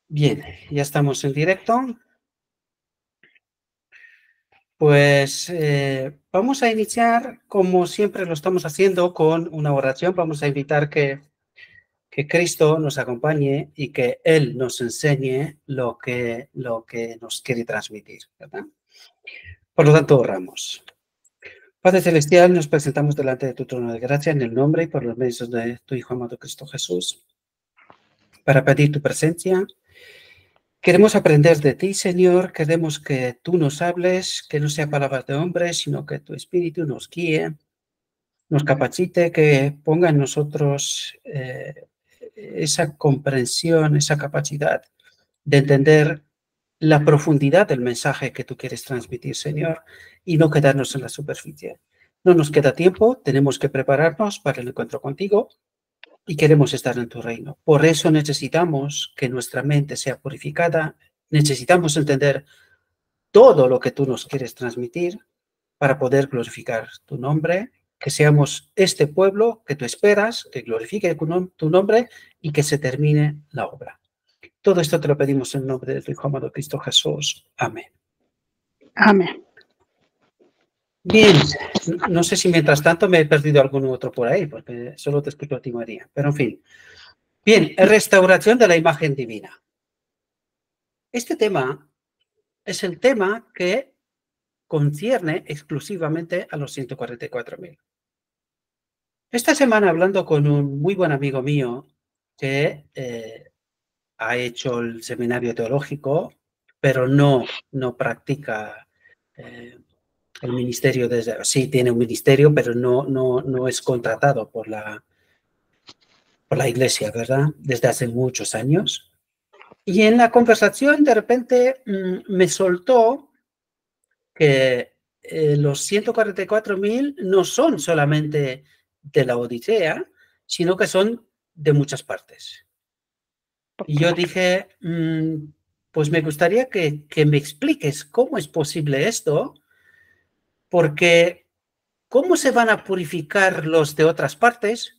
Bien, ya estamos en directo. Pues vamos a iniciar, como siempre lo estamos haciendo, con una oración. Vamos a invitar que Cristo nos acompañe y que Él nos enseñe lo que nos quiere transmitir, ¿verdad? Por lo tanto, oramos. Padre Celestial, nos presentamos delante de tu trono de gracia en el nombre y por los medios de tu Hijo amado Cristo Jesús, para pedir tu presencia. Queremos aprender de ti, Señor, queremos que tú nos hables, que no sea palabras de hombre, sino que tu Espíritu nos guíe, nos capacite, que ponga en nosotros esa comprensión, esa capacidad de entender la profundidad del mensaje que tú quieres transmitir, Señor, y no quedarnos en la superficie. No nos queda tiempo, tenemos que prepararnos para el encuentro contigo y queremos estar en tu reino. Por eso necesitamos que nuestra mente sea purificada, necesitamos entender todo lo que tú nos quieres transmitir para poder glorificar tu nombre, que seamos este pueblo que tú esperas, que glorifique tu nombre y que se termine la obra. Todo esto te lo pedimos en nombre de tu Hijo amado Cristo Jesús. Amén. Amén. Bien, no sé si mientras tanto me he perdido algún otro por ahí, porque solo te escucho a ti, María, pero en fin. Bien, restauración de la imagen divina. Este tema es el tema que concierne exclusivamente a los 144.000. Esta semana, hablando con un muy buen amigo mío que ha hecho el seminario teológico, pero no practica el ministerio sí tiene un ministerio, pero no es contratado por la iglesia, ¿verdad? Desde hace muchos años. Y en la conversación, de repente, me soltó que los 144.000 no son solamente de la Odisea, sino que son de muchas partes. Y yo dije, pues me gustaría que me expliques cómo es posible esto, porque ¿cómo se van a purificar los de otras partes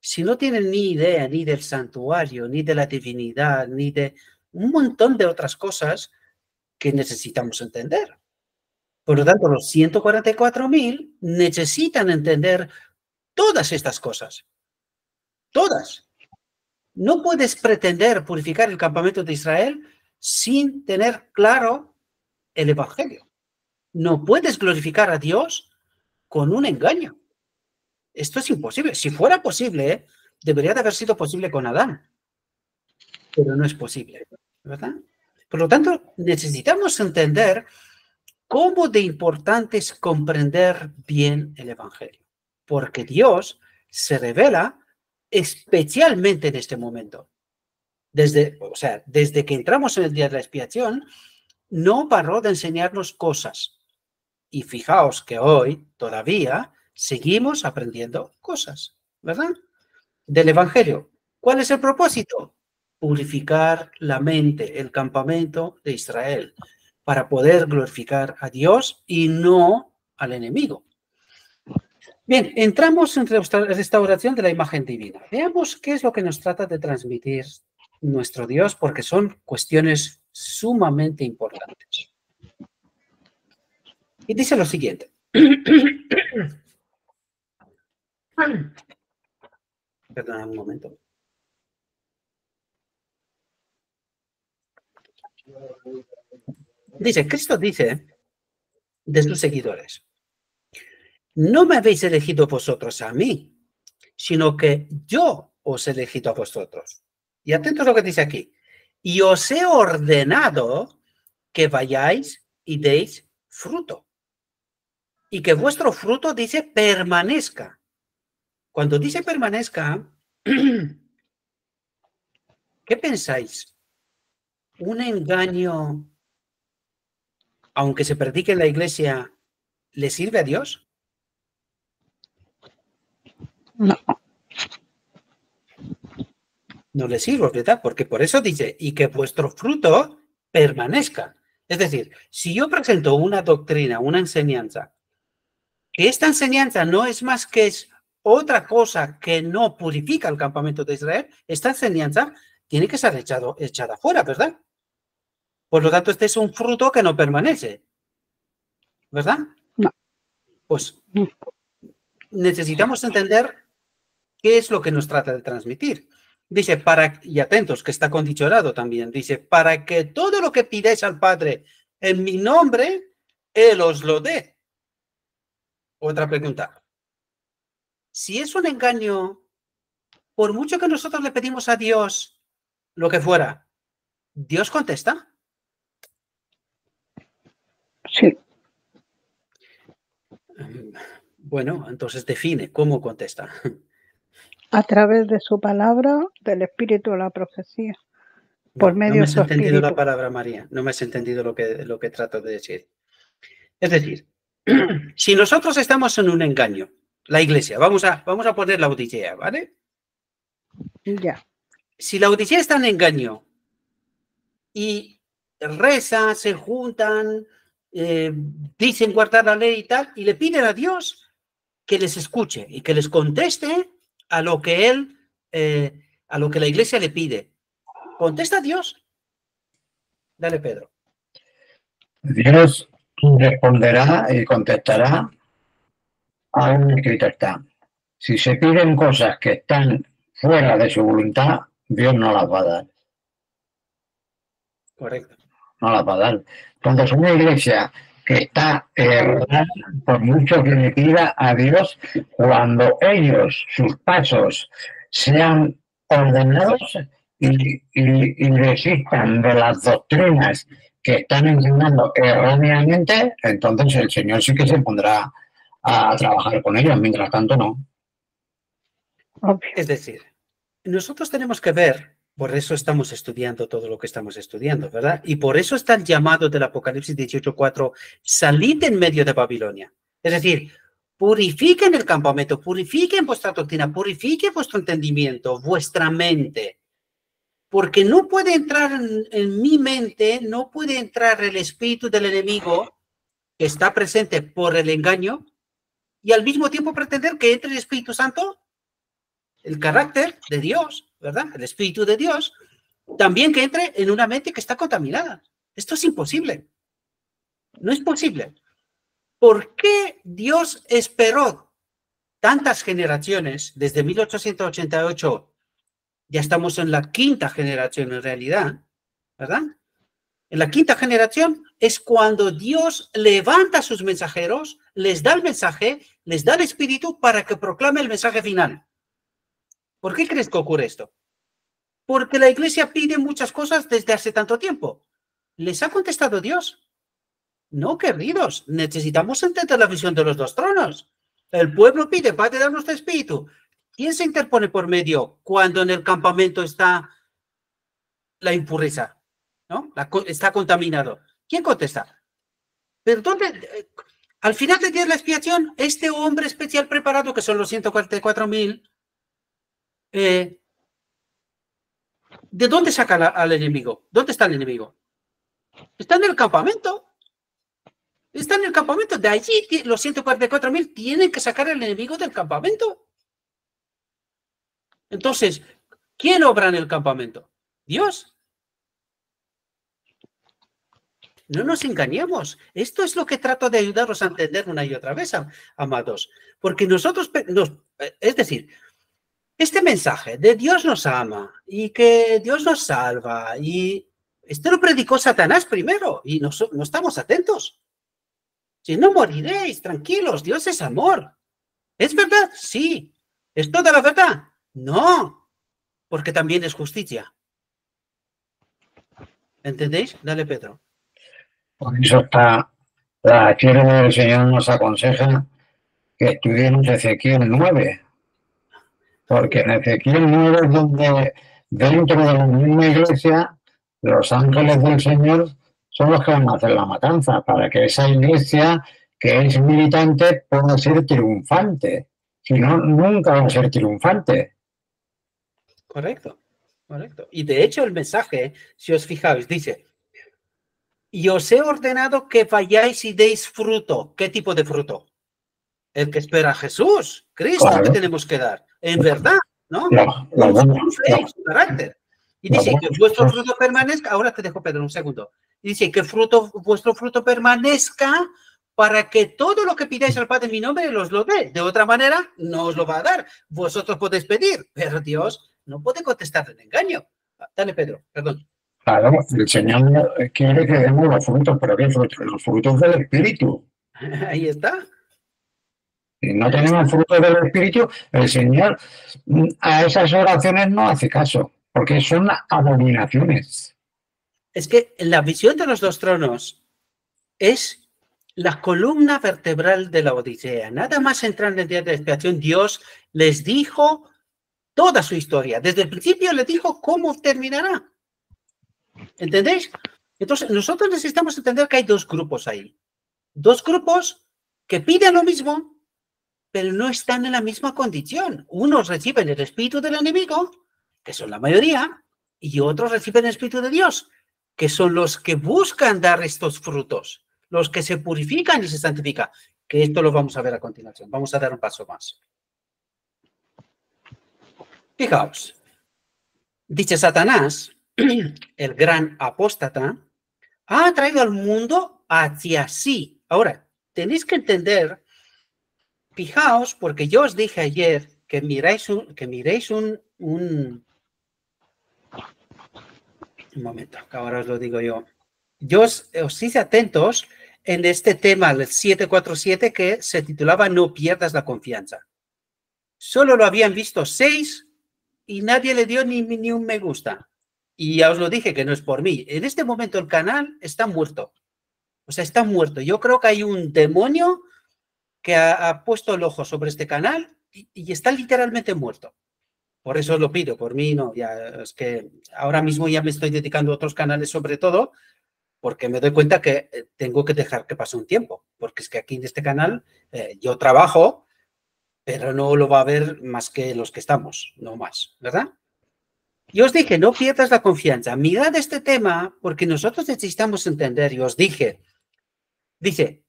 si no tienen ni idea ni del santuario, ni de la divinidad, ni de un montón de otras cosas que necesitamos entender? Por lo tanto, los 144.000 necesitan entender todas estas cosas. Todas. No puedes pretender purificar el campamento de Israel sin tener claro el Evangelio. No puedes glorificar a Dios con un engaño. Esto es imposible. Si fuera posible, debería de haber sido posible con Adán. Pero no es posible, ¿verdad? Por lo tanto, necesitamos entender cómo de importante es comprender bien el Evangelio. Porque Dios se revela especialmente en este momento. Desde que entramos en el día de la expiación, no paró de enseñarnos cosas. Y fijaos que hoy todavía seguimos aprendiendo cosas, ¿verdad? Del Evangelio. ¿Cuál es el propósito? Purificar la mente, el campamento de Israel, para poder glorificar a Dios y no al enemigo. Bien, entramos en restauración de la imagen divina. Veamos qué es lo que nos trata de transmitir nuestro Dios, porque son cuestiones sumamente importantes. Y dice lo siguiente. Perdona un momento. Cristo dice de sus seguidores: no me habéis elegido vosotros a mí, sino que yo os he elegido a vosotros. Y atentos a lo que dice aquí. Y os he ordenado que vayáis y deis fruto. Y que vuestro fruto, dice, permanezca. Cuando dice permanezca, ¿qué pensáis? ¿Un engaño, aunque se predique en la iglesia, le sirve a Dios? No. No le sirve, ¿verdad? Porque por eso dice, y que vuestro fruto permanezca. Es decir, si yo presento una doctrina, una enseñanza, que esta enseñanza no es más que es otra cosa que no purifica el campamento de Israel, esta enseñanza tiene que ser echada fuera, ¿verdad? Por lo tanto, este es un fruto que no permanece, ¿verdad? No. Pues necesitamos entender qué es lo que nos trata de transmitir. Dice, y atentos, que está condicionado también, dice, para que todo lo que pidáis al Padre en mi nombre, Él os lo dé. Otra pregunta. Si es un engaño, por mucho que nosotros le pedimos a Dios lo que fuera, ¿Dios contesta? Sí. Bueno, entonces define cómo contesta. A través de su palabra, del espíritu de la profecía. Por No medio me de has su entendido la espíritu. palabra, María. No me has entendido lo que trato de decir. Es decir, si nosotros estamos en un engaño, la iglesia, vamos a poner la Odisea, ¿vale? Ya. Si la Odisea está en engaño y rezan, se juntan, dicen guardar la ley y tal, y le piden a Dios que les escuche y que les conteste a lo que a lo que la iglesia le pide. ¿Contesta Dios? Dale, Pedro. Dios responderá y contestará a un escrito está. Si se piden cosas que están fuera de su voluntad, Dios no las va a dar. Correcto. No las va a dar. Entonces, una iglesia que está errada, por mucho que le pida a Dios, cuando ellos, sus pasos, sean ordenados y desistan de las doctrinas que están enseñando erróneamente, entonces el Señor sí que se pondrá a trabajar con ellos, mientras tanto no. Obvio. Es decir, nosotros tenemos que ver, por eso estamos estudiando todo lo que estamos estudiando, ¿verdad? Y por eso está el llamado del Apocalipsis 18:4, salid en medio de Babilonia. Es decir, purifiquen el campamento, purifiquen vuestra doctrina, purifiquen vuestro entendimiento, vuestra mente. Porque no puede entrar en mi mente, no puede entrar el espíritu del enemigo que está presente por el engaño y al mismo tiempo pretender que entre el Espíritu Santo, el carácter de Dios, ¿verdad? El Espíritu de Dios, también que entre en una mente que está contaminada. Esto es imposible. No es posible. ¿Por qué Dios esperó tantas generaciones, desde 1888? Ya estamos en la quinta generación en realidad, ¿verdad? En la quinta generación es cuando Dios levanta a sus mensajeros, les da el mensaje, les da el espíritu para que proclame el mensaje final. ¿Por qué crees que ocurre esto? Porque la iglesia pide muchas cosas desde hace tanto tiempo. ¿Les ha contestado Dios? No, queridos, necesitamos entender la visión de los dos tronos. El pueblo pide, Padre, danos tu espíritu. ¿Quién se interpone por medio cuando en el campamento está la impureza? ¿No? Está contaminado. ¿Quién contesta? Pero ¿dónde? Al final del día de la expiación, este hombre especial preparado, que son los 144.000, ¿de dónde saca al enemigo? ¿Dónde está el enemigo? Está en el campamento. Está en el campamento. De allí los 144.000 tienen que sacar al enemigo del campamento. Entonces, ¿quién obra en el campamento? Dios. No nos engañemos. Esto es lo que trato de ayudaros a entender una y otra vez, amados. Porque nosotros, es decir, este mensaje de Dios nos ama y que Dios nos salva, y esto lo predicó Satanás primero y no estamos atentos. Si no moriréis, tranquilos, Dios es amor. ¿Es verdad? Sí. ¿Es toda la verdad? No, porque también es justicia. ¿Entendéis? Dale, Pedro. Por eso está, la sierva del Señor nos aconseja que estudiemos Ezequiel 9, porque en Ezequiel 9 es donde dentro de la misma iglesia los ángeles del Señor son los que van a hacer la matanza, para que esa iglesia que es militante pueda ser triunfante. Si no, nunca va a ser triunfante. Correcto, correcto. Y de hecho el mensaje, si os fijáis, dice: y os he ordenado que vayáis y deis fruto. ¿Qué tipo de fruto? El que espera a Jesús, Cristo, claro, que tenemos que dar, en verdad, ¿no? Con su fe y su carácter. Y dice que vuestro fruto permanezca. Ahora te dejo, Pedro, un segundo. Dice que vuestro fruto permanezca para que todo lo que pidáis al Padre en mi nombre os lo dé. De otra manera, no os lo va a dar. Vosotros podéis pedir, pero Dios no puede contestar el engaño. Dale, Pedro, perdón. Claro, el Señor quiere que demos los frutos, pero ¿qué frutos? Los frutos del Espíritu. Ahí está. Si no tenemos frutos del Espíritu, el Señor a esas oraciones no hace caso, porque son abominaciones. Es que la visión de los dos tronos es la columna vertebral de la Odisea. Nada más entrar en el día de expiación, Dios les dijo toda su historia. Desde el principio les dijo cómo terminará. ¿Entendéis? Entonces, nosotros necesitamos entender que hay dos grupos ahí. Dos grupos que piden lo mismo, pero no están en la misma condición. Unos reciben el espíritu del enemigo, que son la mayoría, y otros reciben el espíritu de Dios, que son los que buscan dar estos frutos, los que se purifican y se santifican, que esto lo vamos a ver a continuación. Vamos a dar un paso más. Fijaos, dice Satanás, el gran apóstata, ha traído al mundo hacia sí. Ahora, tenéis que entender, fijaos, porque yo os dije ayer que miréis un momento, que ahora os lo digo yo. Yo os hice atentos en este tema, el 747, que se titulaba No pierdas la confianza. Solo lo habían visto 6 y nadie le dio ni un me gusta. Y ya os lo dije que no es por mí. En este momento el canal está muerto. O sea, está muerto. Yo creo que hay un demonio que ha puesto el ojo sobre este canal y está literalmente muerto. Por eso os lo pido, por mí no. Ya, es que ahora mismo ya me estoy dedicando a otros canales sobre todo, porque me doy cuenta que tengo que dejar que pase un tiempo. Porque es que aquí en este canal yo trabajo, pero no lo va a ver más que los que estamos, no más, ¿verdad? Y os dije, no pierdas la confianza. Mirad este tema porque nosotros necesitamos entender. Y os dije, dice,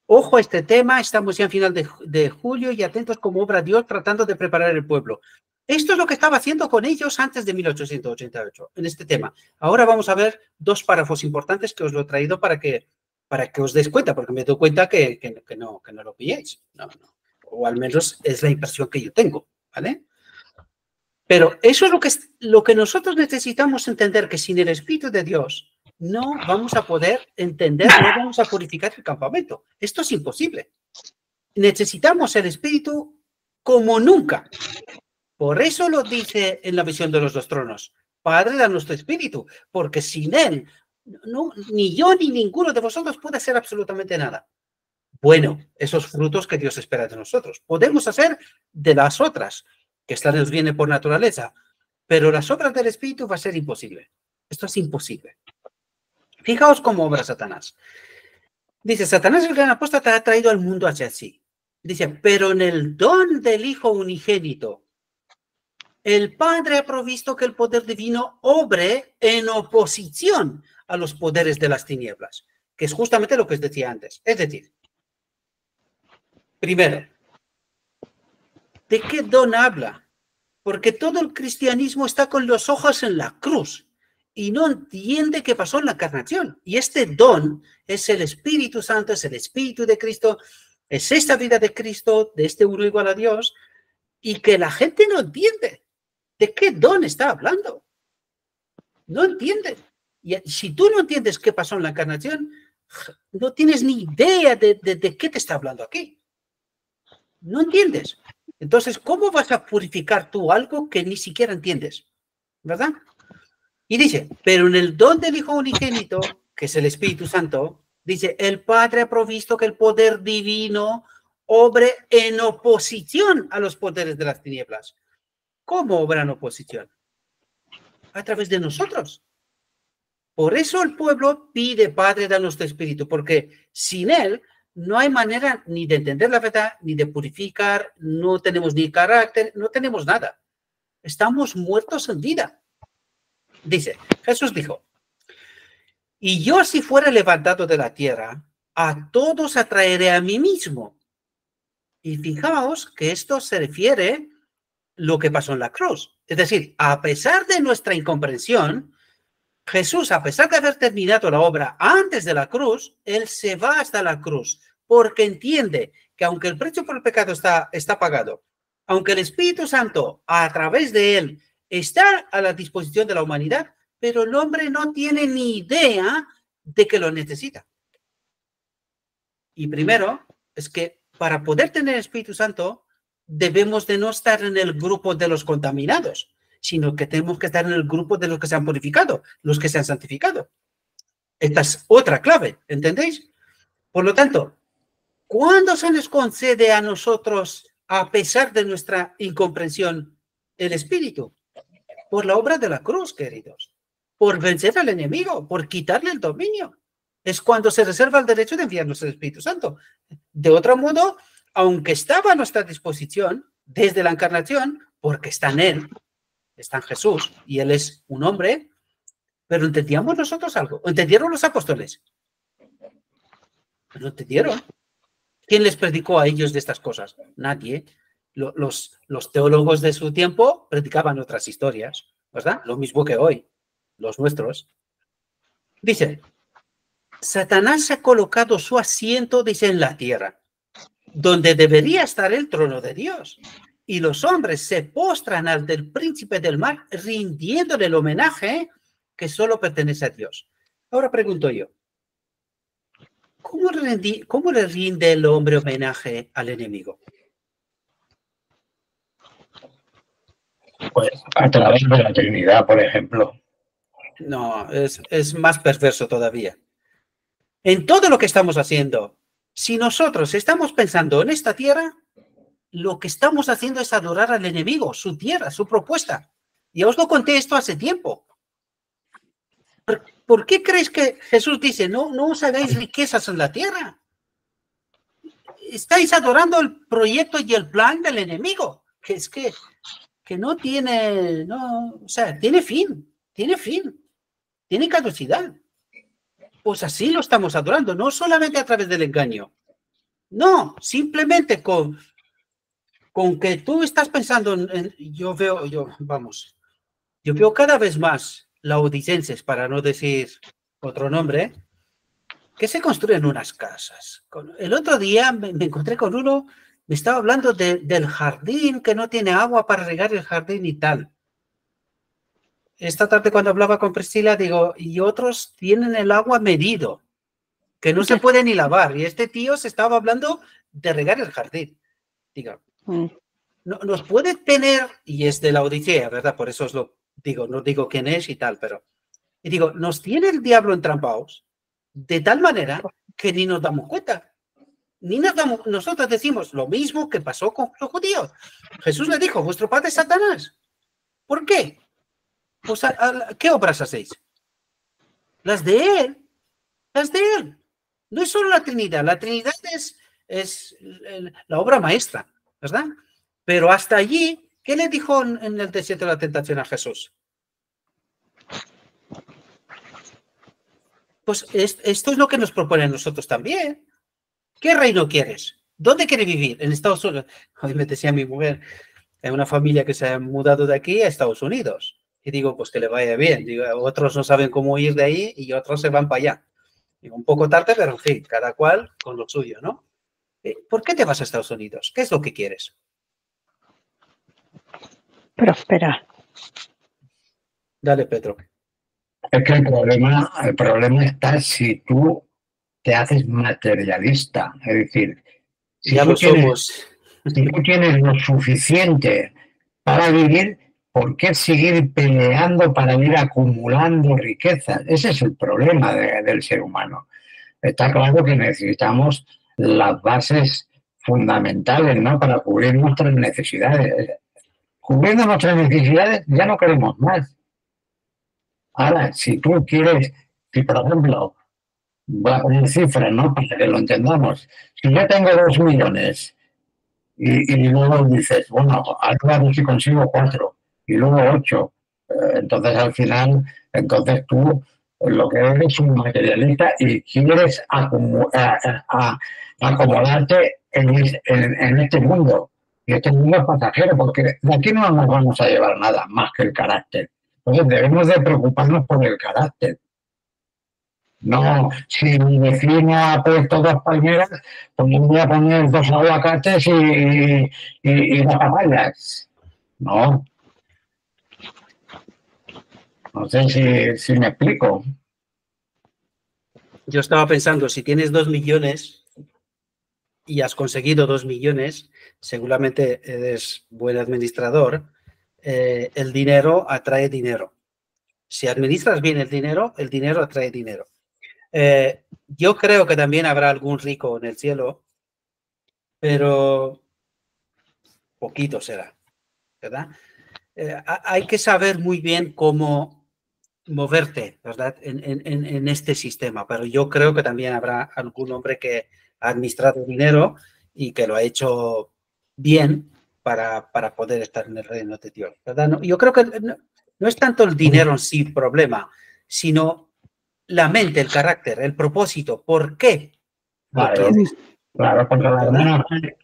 ojo a este tema, estamos ya en final de julio y atentos como obra Dios tratando de preparar el pueblo. Esto es lo que estaba haciendo con ellos antes de 1888, en este tema. Ahora vamos a ver 2 párrafos importantes que os lo he traído para que os des cuenta, porque me doy cuenta que no lo pilléis. No. O al menos es la impresión que yo tengo, ¿vale? Pero eso es lo que nosotros necesitamos entender, que sin el Espíritu de Dios no vamos a poder entender, no vamos a purificar el campamento. Esto es imposible. Necesitamos el Espíritu como nunca. Por eso lo dice en la visión de los 2 tronos. Padre, da nuestro Espíritu, porque sin Él, ni yo ni ninguno de vosotros puede hacer absolutamente nada. Bueno, esos frutos que Dios espera de nosotros. Podemos hacer de las otras, que esta nos viene por naturaleza, pero las obras del Espíritu va a ser imposible. Esto es imposible. Fijaos cómo obra Satanás. Dice, Satanás el gran apóstata ha traído al mundo hacia sí. Dice, pero en el don del Hijo unigénito, el Padre ha provisto que el poder divino obre en oposición a los poderes de las tinieblas, que es justamente lo que os decía antes. Es decir, primero, ¿de qué don habla? Porque todo el cristianismo está con los ojos en la cruz y no entiende qué pasó en la encarnación. Y este don es el Espíritu Santo, es el Espíritu de Cristo, es esta vida de Cristo, de este uno igual a Dios, y que la gente no entiende. ¿De qué don está hablando? No entienden. Y si tú no entiendes qué pasó en la encarnación, no tienes ni idea de qué te está hablando aquí. No entiendes. Entonces, ¿cómo vas a purificar tú algo que ni siquiera entiendes? ¿Verdad? Y dice, pero en el don del Hijo unigénito, que es el Espíritu Santo, dice, el Padre ha provisto que el poder divino obre en oposición a los poderes de las tinieblas. ¿Cómo obra en oposición? A través de nosotros. Por eso el pueblo pide, Padre, danos tu Espíritu, porque sin Él no hay manera ni de entender la verdad, ni de purificar, no tenemos ni carácter, no tenemos nada. Estamos muertos en vida. Dice, Jesús dijo, y yo si fuera levantado de la tierra, a todos atraeré a mí mismo. Y fijaos que esto se refiere lo que pasó en la cruz. Es decir, a pesar de nuestra incomprensión, Jesús, a pesar de haber terminado la obra antes de la cruz, él se va hasta la cruz porque entiende que aunque el precio por el pecado está pagado, aunque el Espíritu Santo a través de él está a la disposición de la humanidad, pero el hombre no tiene ni idea de que lo necesita. Y primero es que para poder tener el Espíritu Santo debemos de no estar en el grupo de los contaminados, sino que tenemos que estar en el grupo de los que se han purificado, los que se han santificado. Esta es otra clave, ¿entendéis? Por lo tanto, ¿cuándo se nos concede a nosotros, a pesar de nuestra incomprensión, el Espíritu? Por la obra de la cruz, queridos. Por vencer al enemigo, por quitarle el dominio. Es cuando se reserva el derecho de enviarnos el Espíritu Santo. De otro modo, aunque estaba a nuestra disposición desde la encarnación, porque está en él, está en Jesús, y él es un hombre, pero ¿entendíamos nosotros algo? ¿Entendieron los apóstoles? ¿No entendieron? ¿Quién les predicó a ellos de estas cosas? Nadie. Los teólogos de su tiempo predicaban otras historias, ¿verdad? Lo mismo que hoy, los nuestros. Dice, Satanás ha colocado su asiento, dice, en la tierra, donde debería estar el trono de Dios. Y los hombres se postran al del príncipe del mar, rindiéndole el homenaje que solo pertenece a Dios. Ahora pregunto yo, ¿cómo le rinde el hombre homenaje al enemigo? Pues a través de la Trinidad, por ejemplo. No, es más perverso todavía. En todo lo que estamos haciendo, si nosotros estamos pensando en esta tierra, lo que estamos haciendo es adorar al enemigo, su tierra, su propuesta. Ya os lo conté esto hace tiempo. ¿Por qué creéis que Jesús dice, no os hagáis riquezas en la tierra? Estáis adorando el proyecto y el plan del enemigo, que es que no tiene, no, o sea, tiene fin, tiene caducidad. Pues así lo estamos adorando, no solamente a través del engaño. No, simplemente con que tú estás pensando yo veo cada vez más laodicenses, para no decir otro nombre, que se construyen unas casas. El otro día me encontré con uno, me estaba hablando del jardín, que no tiene agua para regar el jardín y tal. Esta tarde cuando hablaba con Priscila, digo, y otros tienen el agua medido, que no se puede ni lavar. Y este tío se estaba hablando de regar el jardín. Digo, no, nos puede tener, y es de la Odisea, ¿verdad? Por eso os lo digo, no digo quién es y tal, pero... Y digo, nos tiene el diablo entrampados de tal manera que ni nos damos cuenta. Nosotros decimos lo mismo que pasó con los judíos. Jesús le dijo, vuestro padre es Satanás. ¿Por qué? Pues, ¿qué obras hacéis? Las de él. No es solo la Trinidad es la obra maestra, ¿verdad? Pero hasta allí, ¿qué le dijo en el desierto de la tentación a Jesús? Pues esto es lo que nos propone a nosotros también. ¿Qué reino quieres? ¿Dónde quieres vivir? En Estados Unidos. Hoy me decía mi mujer, hay una familia que se ha mudado de aquí a Estados Unidos. Y digo, pues que le vaya bien. Digo, otros no saben cómo ir de ahí y otros se van para allá. Digo, un poco tarde, pero en fin, cada cual con lo suyo, ¿no? ¿Por qué te vas a Estados Unidos? ¿Qué es lo que quieres? Prosperar. Dale, Pedro. Es que el problema está si tú te haces materialista. Es decir, si ya tú lo somos. Si tú tienes lo suficiente para vivir, ¿por qué seguir peleando para ir acumulando riquezas? Ese es el problema del ser humano. Está claro que necesitamos las bases fundamentales, ¿no?, para cubrir nuestras necesidades. Cubriendo nuestras necesidades ya no queremos más. Ahora, si tú quieres, si por ejemplo, voy a poner cifras, ¿no?, para que lo entendamos. Si yo tengo 2 millones y luego dices, bueno, a ver si consigo 4 y luego 8, entonces al final, entonces tú lo que eres es un materialista y quieres acomodarte en este mundo. Y este mundo es pasajero, porque de aquí no nos vamos a llevar nada más que el carácter. Entonces debemos de preocuparnos por el carácter. No, si mi vecino ha puesto 2 palmeras, pues yo voy a poner 2 aguacates y 2 papayas. No. No sé si me explico. Yo estaba pensando, si tienes 2 millones y has conseguido 2 millones, seguramente eres buen administrador, el dinero atrae dinero. Si administras bien el dinero atrae dinero. Yo creo que también habrá algún rico en el cielo, pero poquito será, ¿verdad? Hay que saber muy bien cómo moverte, ¿verdad? En este sistema, pero yo creo que también habrá algún hombre que ha administrado dinero y que lo ha hecho bien para poder estar en el reino de Dios, ¿verdad? No, yo creo que no es tanto el dinero en sí problema, sino la mente, el carácter, el propósito, ¿por qué lo quieres? Claro, porque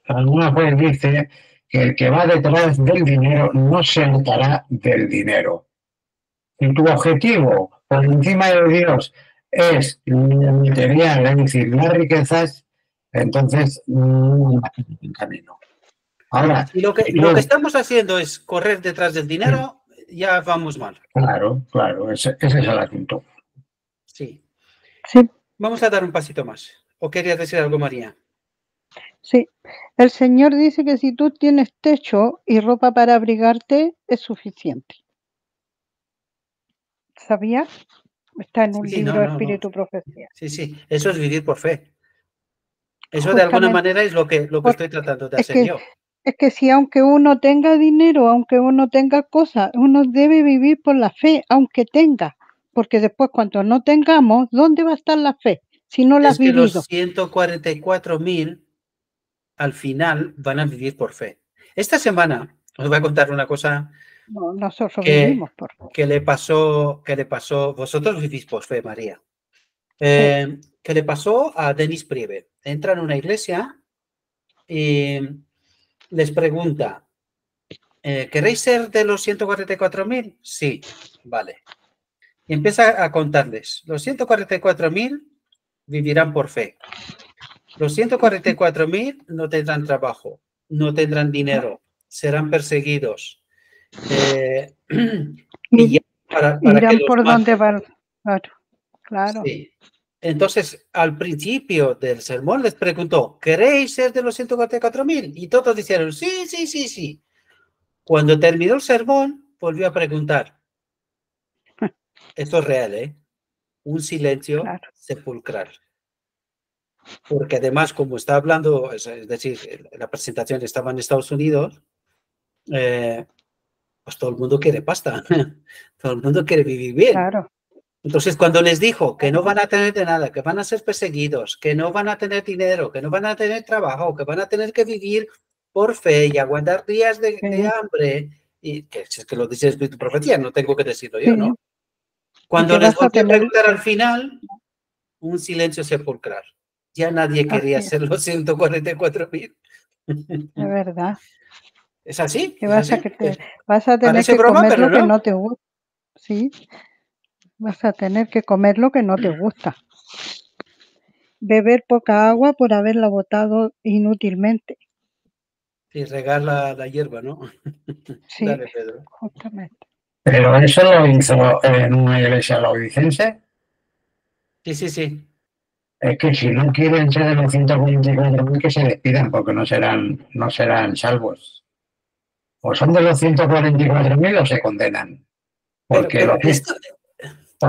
alguna vez dice que el que va detrás del dinero no se hartará del dinero. Si tu objetivo por encima de Dios es la material, es decir, las riquezas, entonces no vas en camino. Ahora, si lo que estamos haciendo es correr detrás del dinero, ya vamos mal. Claro, ese es el asunto. Sí. Sí. Vamos a dar un pasito más. ¿O querías decir algo, María? Sí. El Señor dice que si tú tienes techo y ropa para abrigarte, es suficiente. ¿Sabías? Está en un libro Espíritu Profecía. Sí. Eso es vivir por fe. Eso justamente, de alguna manera es lo que estoy tratando de hacer yo. Es que si aunque uno tenga dinero, aunque uno tenga cosas, uno debe vivir por la fe, aunque tenga. Porque después cuando no tengamos, ¿dónde va a estar la fe? Si no la has vivido. Los 144.000 al final van a vivir por fe. Esta semana os voy a contar una cosa nosotros vivimos por fe. que le pasó, vosotros vivís por fe, María. Que le pasó a Denis Priebe. Entra en una iglesia y les pregunta, ¿queréis ser de los 144.000? Sí, vale. Y empieza a contarles, los 144.000 vivirán por fe. Los 144.000 no tendrán trabajo, no tendrán dinero, serán perseguidos. Y irán por donde van. Claro. Sí. Entonces, al principio del sermón les preguntó, ¿queréis ser de los 144.000? Y todos dijeron, sí. Cuando terminó el sermón, volvió a preguntar. Esto es real, ¿eh? Un silencio sepulcral. Porque además, como está hablando, es decir, la presentación estaba en Estados Unidos, pues todo el mundo quiere pasta. Todo el mundo quiere vivir bien. Claro. Entonces, cuando les dijo que no van a tener de nada, que van a ser perseguidos, que no van a tener dinero, que no van a tener trabajo, que van a tener que vivir por fe y aguantar días de hambre, y que es que lo dice el Espíritu Profecía, no tengo que decirlo yo, ¿no? Cuando les volví a preguntar al final, un silencio sepulcral. Ya nadie quería ser los 144.000. Es verdad. ¿Es así? Que vas a tener que comer lo que no te gusta. Sí. Vas a tener que comer lo que no te gusta. Beber poca agua por haberla botado inútilmente. Y regar la hierba, ¿no? Sí, dale, Pedro. Justamente. ¿Pero eso lo hizo en una iglesia laodicense? Sí. Es que si no quieren ser de los 144.000 que se despidan porque no serán salvos. O son de los 144.000 o se condenan. Porque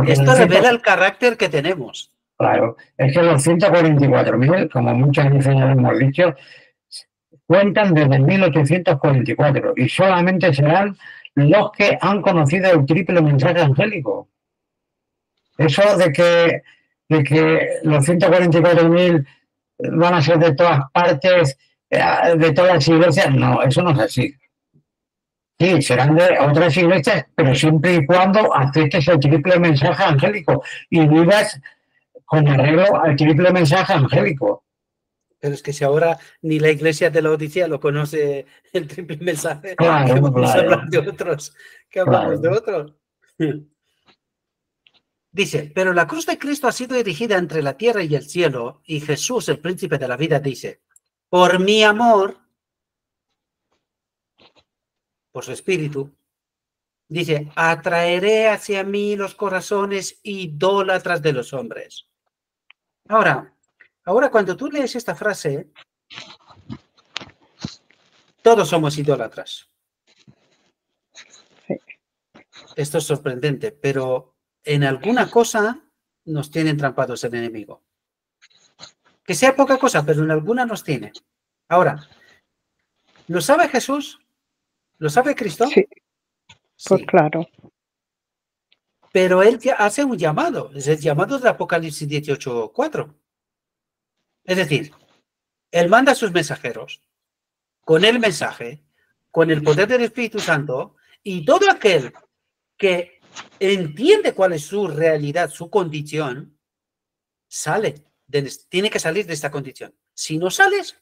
esto revela el carácter que tenemos. Claro, es que los 144.000, como muchas veces ya hemos dicho, cuentan desde 1844 y solamente serán los que han conocido el triple mensaje angélico. Eso de que los 144.000 van a ser de todas partes, de todas las iglesias, no, eso no es así. Sí, serán de otras iglesias, pero siempre y cuando aceptes el triple mensaje angélico y vivas con arreglo al triple mensaje angélico. Pero es que si ahora ni la iglesia de la Odisea lo conoce el triple mensaje, Claro, que vamos a claro, hablar de otros, que hablamos de claro. otros. Dice, pero la cruz de Cristo ha sido erigida entre la tierra y el cielo, y Jesús, el príncipe de la vida, dice, por mi amor, por su espíritu, dice, atraeré hacia mí los corazones idólatras de los hombres. Ahora cuando tú lees esta frase, todos somos idólatras. Sí. Esto es sorprendente, pero en alguna cosa nos tiene entrampados el enemigo. Que sea poca cosa, pero en alguna nos tiene. Ahora, ¿lo sabe Jesús? ¿Lo sabe Cristo? Sí, pues Sí. claro. Pero él hace un llamado, es el llamado de Apocalipsis 18:4. Es decir, él manda a sus mensajeros con el mensaje, con el poder del Espíritu Santo, y todo aquel que entiende cuál es su realidad, su condición, tiene que salir de esta condición. Si no sales,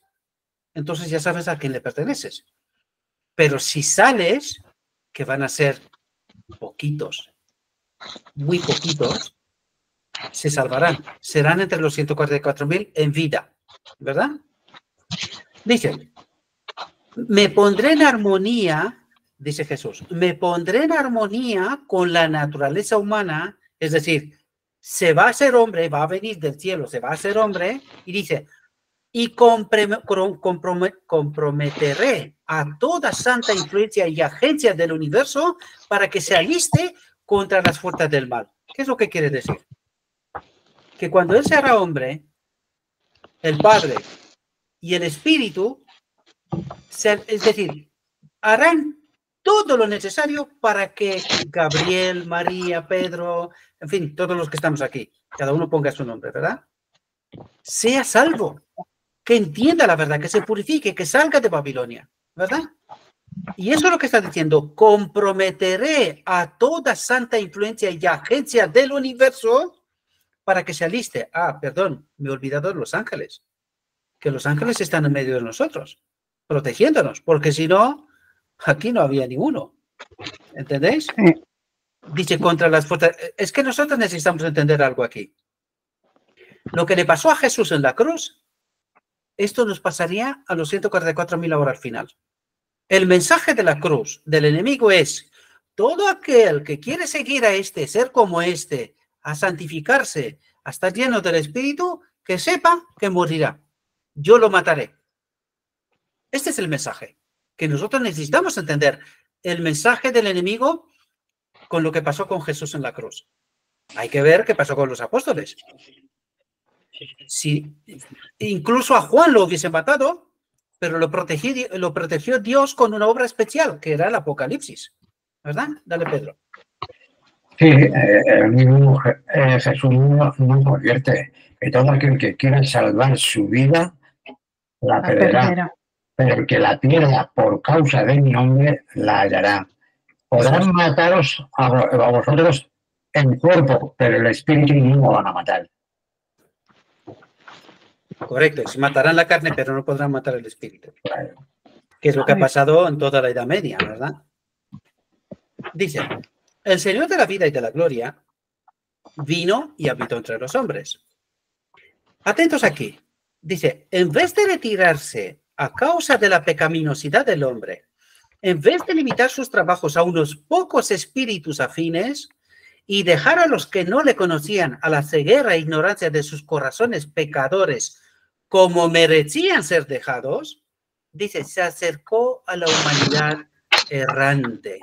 entonces ya sabes a quién le perteneces. Pero si sales, que van a ser poquitos, muy poquitos, se salvarán. Serán entre los 144.000 en vida, ¿verdad? Dice, me pondré en armonía, dice Jesús, me pondré en armonía con la naturaleza humana, es decir, se va a ser hombre, va a venir del cielo, se va a ser hombre, y dice, y comprometeré a toda santa influencia y agencia del universo para que se aliste contra las fuerzas del mal. ¿Qué es lo que quiere decir? Que cuando él se hará hombre, el Padre y el Espíritu, es decir, harán todo lo necesario para que Gabriel, María, Pedro, en fin, todos los que estamos aquí, cada uno ponga su nombre, ¿verdad? Sea salvo, que entienda la verdad, que se purifique, que salga de Babilonia, ¿verdad? Y eso es lo que está diciendo, comprometeré a toda santa influencia y agencia del universo para que se aliste. Ah, perdón, me he olvidado de los ángeles, que los ángeles están en medio de nosotros, protegiéndonos, porque si no, aquí no había ninguno. ¿Entendéis? Sí. Dice contra las fuerzas. Es que nosotros necesitamos entender algo aquí. Lo que le pasó a Jesús en la cruz, esto nos pasaría a los 144.000 ahora al final. El mensaje de la cruz del enemigo es, todo aquel que quiere seguir a este, ser como este, a santificarse, a estar lleno del Espíritu, que sepa que morirá. Yo lo mataré. Este es el mensaje que nosotros necesitamos entender. El mensaje del enemigo con lo que pasó con Jesús en la cruz. Hay que ver qué pasó con los apóstoles. Si incluso a Juan lo hubiesen matado, pero lo protegió Dios con una obra especial, que era el Apocalipsis. ¿Verdad? Dale, Pedro. Sí, el mismo Jesús no advierte que todo aquel que quiera salvar su vida la perderá, pero el que la pierda por causa de mi nombre la hallará. Podrán mataros a vosotros en cuerpo, pero el espíritu no lo van a matar. Correcto, si matarán la carne, pero no podrán matar el espíritu. Claro. Que es lo que ha pasado en toda la Edad Media, ¿verdad? Dice, el Señor de la vida y de la gloria vino y habitó entre los hombres. Atentos aquí. Dice, en vez de retirarse a causa de la pecaminosidad del hombre, en vez de limitar sus trabajos a unos pocos espíritus afines y dejar a los que no le conocían a la ceguera e ignorancia de sus corazones pecadores como merecían ser dejados, dice, se acercó a la humanidad errante.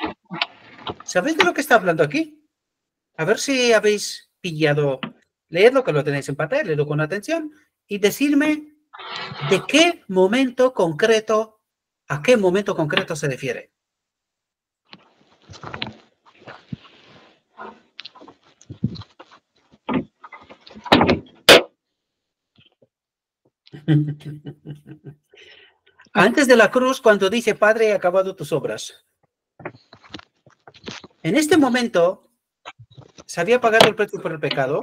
¿Sabéis de lo que está hablando aquí? A ver si habéis pillado, leedlo, que lo tenéis en pantalla, leedlo con atención y decirme de qué momento concreto, a qué momento concreto se refiere. Antes de la cruz, cuando dice, Padre, he acabado tus obras. En este momento, se había pagado el precio por el pecado,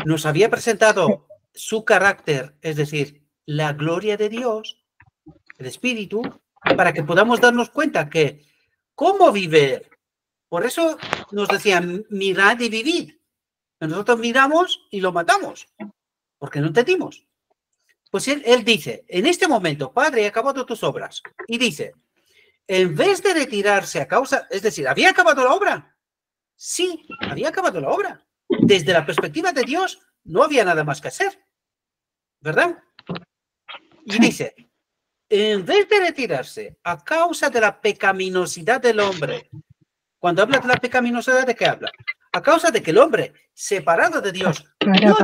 nos había presentado su carácter, es decir, la gloria de Dios, el Espíritu, para que podamos darnos cuenta que cómo vive. Por eso nos decían, mirad y vivid. Nosotros miramos y lo matamos, porque no entendimos. Pues él dice, en este momento, Padre, he acabado tus obras. Y dice, en vez de retirarse a causa, es decir, ¿había acabado la obra? Sí, había acabado la obra. Desde la perspectiva de Dios, no había nada más que hacer, ¿verdad? Y dice, en vez de retirarse a causa de la pecaminosidad del hombre, cuando habla de la pecaminosidad, ¿de qué habla? A causa de que el hombre, separado de Dios, no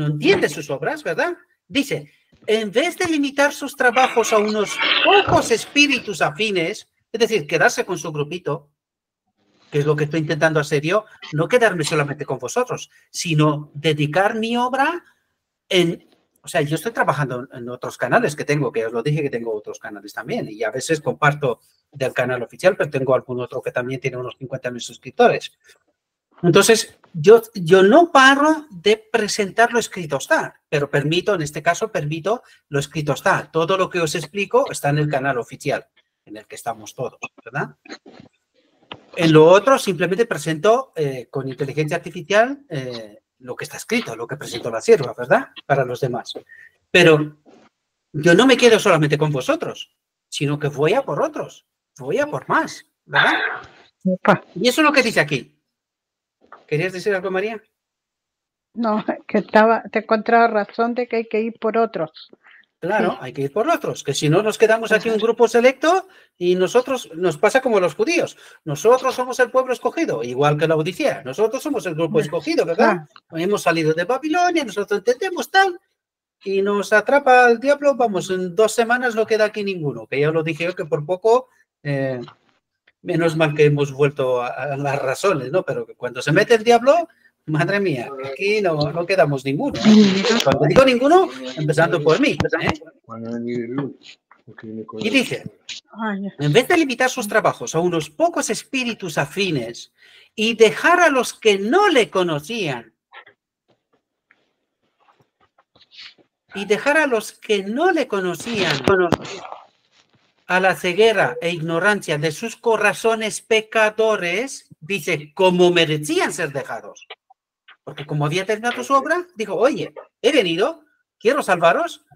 entiende sus obras, ¿verdad? Dice, en vez de limitar sus trabajos a unos pocos espíritus afines, es decir, quedarse con su grupito, que es lo que estoy intentando hacer yo, no quedarme solamente con vosotros, sino dedicar mi obra en... O sea, yo estoy trabajando en otros canales que tengo, que os lo dije que tengo otros canales también, y a veces comparto del canal oficial, pero tengo algún otro que también tiene unos 50.000 suscriptores. Entonces, yo no paro de presentar lo escrito está, pero permito, en este caso, permito lo escrito está. Todo lo que os explico está en el canal oficial, en el que estamos todos, ¿verdad? En lo otro, simplemente presento con inteligencia artificial lo que está escrito, lo que presentó la sierva, ¿verdad? Para los demás. Pero yo no me quedo solamente con vosotros, sino que voy a por otros, voy a por más, ¿verdad? Y eso es lo que dice aquí. ¿Querías decir algo, María? No, que te encontraba razón de que hay que ir por otros. Claro, Sí. hay que ir por otros, que si no nos quedamos aquí un grupo selecto y nosotros, nos pasa como los judíos, nosotros somos el pueblo escogido, igual que la Odisea, nosotros somos el grupo escogido, ¿verdad? Hemos salido de Babilonia, nosotros entendemos tal, y nos atrapa el diablo, vamos, en 2 semanas no queda aquí ninguno, que ya lo dije yo que por poco, menos mal que hemos vuelto a las razones, ¿no? Pero que cuando se mete el diablo, madre mía, aquí no quedamos ninguno. Cuando digo ninguno, empezando por mí, Y dice, en vez de limitar sus trabajos a unos pocos espíritus afines y dejar a los que no le conocían, a la ceguera e ignorancia de sus corazones pecadores, dice, como merecían ser dejados. Porque como había terminado su obra, dijo, oye, he venido, quiero salvaros,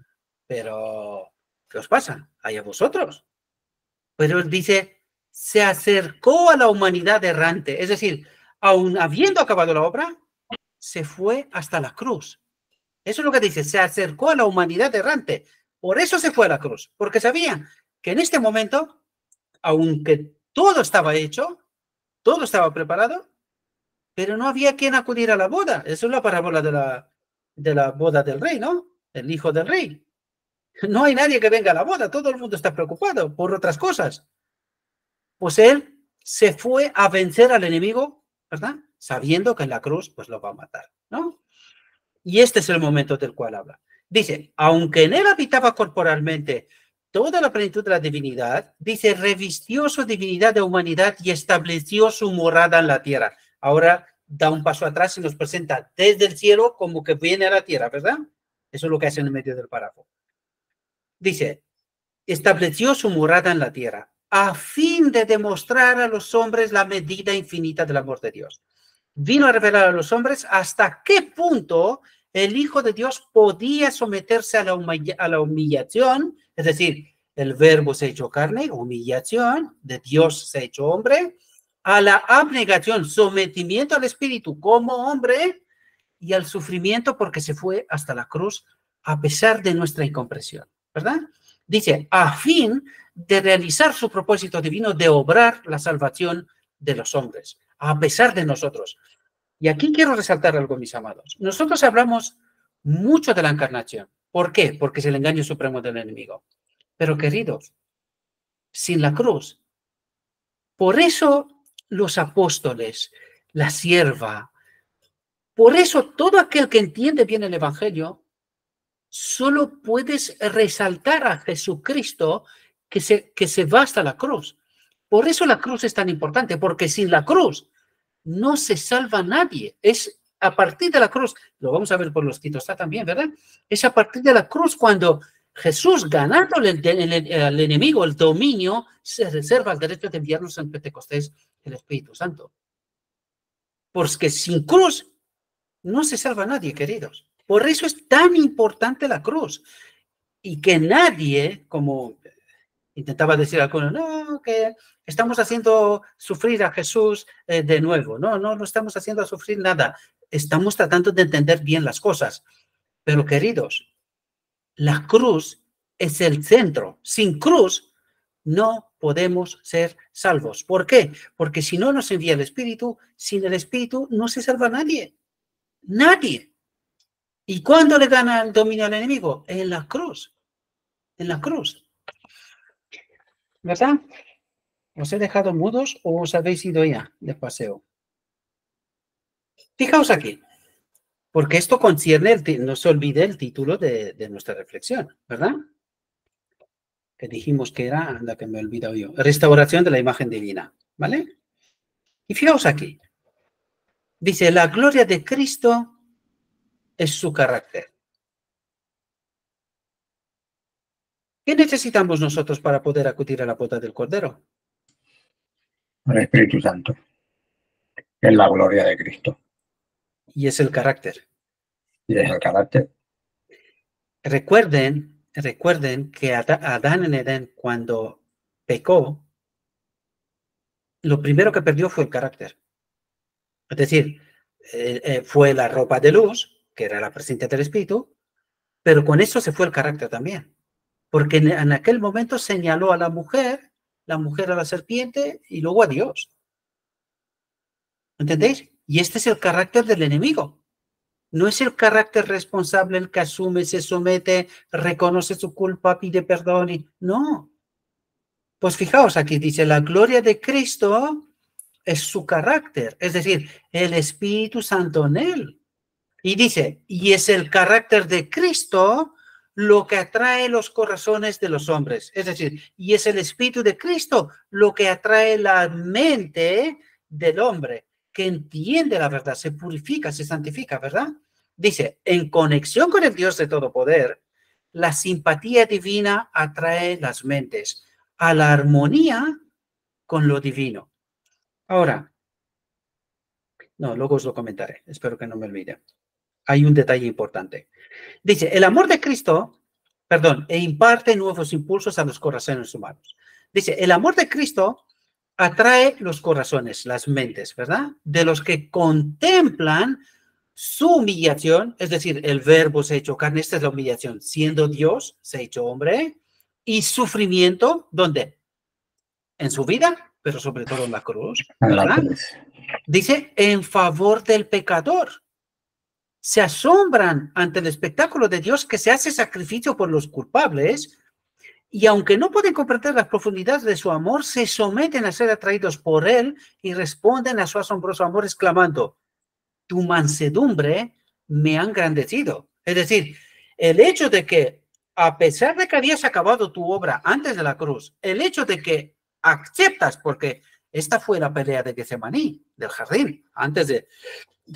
pero ¿qué os pasa? Allá vosotros. Pero él dice, se acercó a la humanidad errante, es decir, aun habiendo acabado la obra, se fue hasta la cruz. Eso es lo que dice, se acercó a la humanidad errante. Por eso se fue a la cruz, porque sabía que en este momento, aunque todo estaba hecho, todo estaba preparado, pero no había quien acudir a la boda. Eso es la parábola de la boda del rey, ¿no? El hijo del rey. No hay nadie que venga a la boda, todo el mundo está preocupado por otras cosas. Pues él se fue a vencer al enemigo, ¿verdad? Sabiendo que en la cruz pues lo va a matar, ¿no? Y este es el momento del cual habla. Dice, aunque en él habitaba corporalmente toda la plenitud de la divinidad, dice, revistió su divinidad de humanidad y estableció su morada en la tierra. Ahora da un paso atrás y nos presenta desde el cielo como que viene a la tierra, ¿verdad? Eso es lo que hace en el medio del párrafo. Dice, estableció su morada en la tierra a fin de demostrar a los hombres la medida infinita del amor de Dios. Vino a revelar a los hombres hasta qué punto el Hijo de Dios podía someterse a la humillación, es decir, el verbo se ha hecho carne, humillación, de Dios se ha hecho hombre, a la abnegación, sometimiento al Espíritu como hombre y al sufrimiento porque se fue hasta la cruz a pesar de nuestra incomprensión, ¿verdad? Dice, a fin de realizar su propósito divino de obrar la salvación de los hombres, a pesar de nosotros. Y aquí quiero resaltar algo, mis amados. Nosotros hablamos mucho de la encarnación. ¿Por qué? Porque es el engaño supremo del enemigo. Pero, queridos, sin la cruz. Por eso los apóstoles, la sierva, por eso todo aquel que entiende bien el Evangelio, solo puedes resaltar a Jesucristo que se va hasta la cruz. Por eso la cruz es tan importante, porque sin la cruz no se salva nadie. Es a partir de la cruz, lo vamos a ver por los Titos también, ¿verdad? Es a partir de la cruz cuando Jesús, ganándole al enemigo el dominio, se reserva el derecho de enviarnos en Pentecostés el Espíritu Santo. Porque sin cruz no se salva a nadie, queridos. Por eso es tan importante la cruz. Y que nadie, como intentaba decir alguno, no, que estamos haciendo sufrir a Jesús de nuevo. No estamos haciendo sufrir nada. Estamos tratando de entender bien las cosas. Pero, queridos, la cruz es el centro. Sin cruz no podemos ser salvos. ¿Por qué? Porque si no nos envía el Espíritu, sin el Espíritu no se salva nadie. Nadie. ¿Y cuándo le gana el dominio al enemigo? En la cruz. En la cruz. ¿Verdad? ¿Os he dejado mudos o os habéis ido ya de paseo? Fijaos aquí, porque esto concierne, no se olvide el título de nuestra reflexión, ¿verdad? Que dijimos que era, anda que me he olvidado yo, restauración de la imagen divina, ¿vale? Y fijaos aquí, dice, la gloria de Cristo es su carácter. ¿Qué necesitamos nosotros para poder acudir a la boda del Cordero? El Espíritu Santo, que es la gloria de Cristo. Y es el carácter. Y es el carácter. Recuerden que Adán en Edén, cuando pecó, lo primero que perdió fue el carácter. Es decir, fue la ropa de luz, que era la presencia del Espíritu, pero con eso se fue el carácter también. Porque en aquel momento señaló a la mujer a la serpiente y luego a Dios. ¿Entendéis? Y este es el carácter del enemigo. No es el carácter responsable el que asume, se somete, reconoce su culpa, pide perdón y... No. Pues fijaos, aquí dice, la gloria de Cristo es su carácter, es decir, el Espíritu Santo en él. Y dice, y es el carácter de Cristo lo que atrae los corazones de los hombres. Es decir, y es el Espíritu de Cristo lo que atrae la mente del hombre, que entiende la verdad, se purifica, se santifica, ¿verdad? Dice, en conexión con el Dios de todo poder, la simpatía divina atrae las mentes a la armonía con lo divino. Ahora, no, luego os lo comentaré, espero que no me olvide. Hay un detalle importante. Dice, el amor de Cristo, imparte nuevos impulsos a los corazones humanos. Dice, el amor de Cristo atrae los corazones, las mentes, ¿verdad? De los que contemplan su humillación, es decir, el verbo se ha hecho carne, esta es la humillación, siendo Dios, se ha hecho hombre, y sufrimiento, ¿dónde? En su vida, pero sobre todo en la cruz, ¿verdad? Dice, en favor del pecador. Se asombran ante el espectáculo de Dios que se hace sacrificio por los culpables y aunque no pueden comprender las profundidades de su amor, se someten a ser atraídos por él y responden a su asombroso amor exclamando, tu mansedumbre me ha engrandecido. Es decir, el hecho de que a pesar de que habías acabado tu obra antes de la cruz, el hecho de que aceptas, porque esta fue la pelea de Getsemaní, del jardín, antes de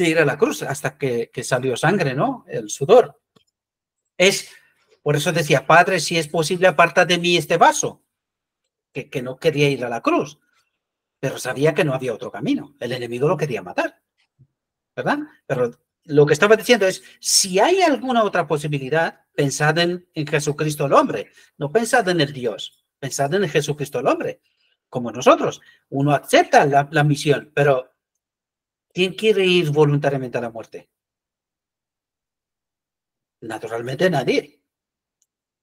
ir a la cruz, hasta que salió sangre, ¿no? El sudor. Por eso decía, Padre, si es posible, aparta de mí este vaso, que no quería ir a la cruz, pero sabía que no había otro camino. El enemigo lo quería matar, ¿verdad? Pero lo que estaba diciendo es, si hay alguna otra posibilidad, pensad en Jesucristo el hombre, no pensad en el Dios, pensad en Jesucristo el hombre, como nosotros. Uno acepta la misión, pero ¿quién quiere ir voluntariamente a la muerte? Naturalmente nadie.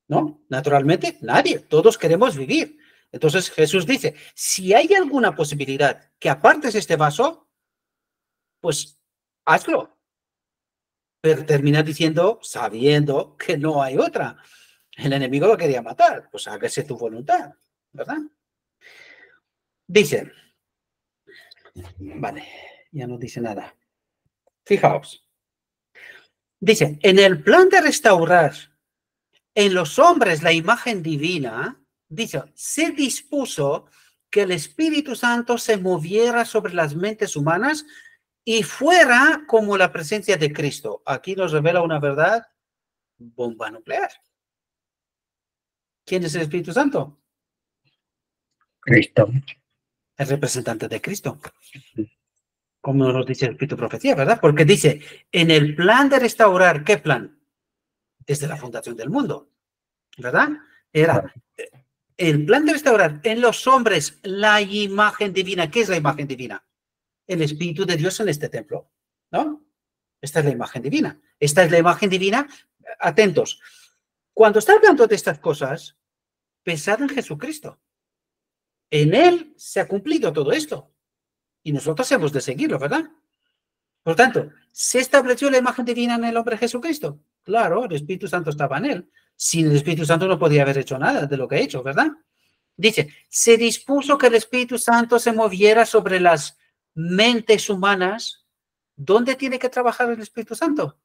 ¿No? Naturalmente nadie. Todos queremos vivir. Entonces Jesús dice, si hay alguna posibilidad que apartes este vaso, pues hazlo. Pero termina diciendo, sabiendo que no hay otra. El enemigo lo quería matar. Pues hágase tu voluntad, ¿verdad? Dice, vale, ya no dice nada. Fijaos. Dice, en el plan de restaurar en los hombres la imagen divina, dice, se dispuso que el Espíritu Santo se moviera sobre las mentes humanas y fuera como la presencia de Cristo. Aquí nos revela una verdad, bomba nuclear. ¿Quién es el Espíritu Santo? Cristo. El representante de Cristo. Como nos dice el Espíritu Profecía, ¿verdad? Porque dice, en el plan de restaurar, ¿qué plan? Desde la fundación del mundo, ¿verdad? Era el plan de restaurar en los hombres la imagen divina. ¿Qué es la imagen divina? El Espíritu de Dios en este templo, ¿no? Esta es la imagen divina. Esta es la imagen divina. Atentos. Cuando está hablando de estas cosas, pensad en Jesucristo. En Él se ha cumplido todo esto. Y nosotros hemos de seguirlo, ¿verdad? Por tanto, ¿se estableció la imagen divina en el hombre Jesucristo? Claro, el Espíritu Santo estaba en él. Sin el Espíritu Santo no podía haber hecho nada de lo que ha hecho, ¿verdad? Dice, se dispuso que el Espíritu Santo se moviera sobre las mentes humanas. ¿Dónde tiene que trabajar el Espíritu Santo?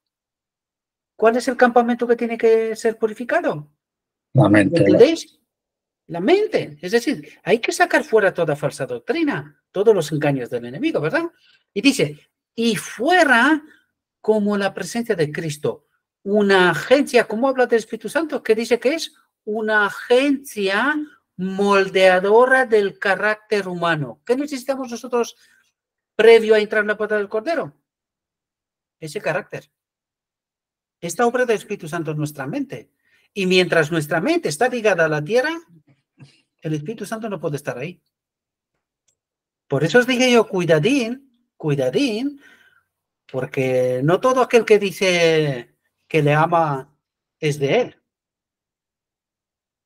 ¿Cuál es el campamento que tiene que ser purificado? La mente. ¿Entendéis? La mente. Es decir, hay que sacar fuera toda falsa doctrina, todos los engaños del enemigo, ¿verdad? Y dice, y fuera como la presencia de Cristo, una agencia, ¿cómo habla del Espíritu Santo? ¿Qué dice que es? Una agencia moldeadora del carácter humano. ¿Qué necesitamos nosotros previo a entrar en la puerta del Cordero? Ese carácter. Esta obra del Espíritu Santo en nuestra mente. Y mientras nuestra mente está ligada a la tierra, el Espíritu Santo no puede estar ahí. Por eso os dije yo, cuidadín, cuidadín, porque no todo aquel que dice que le ama es de él.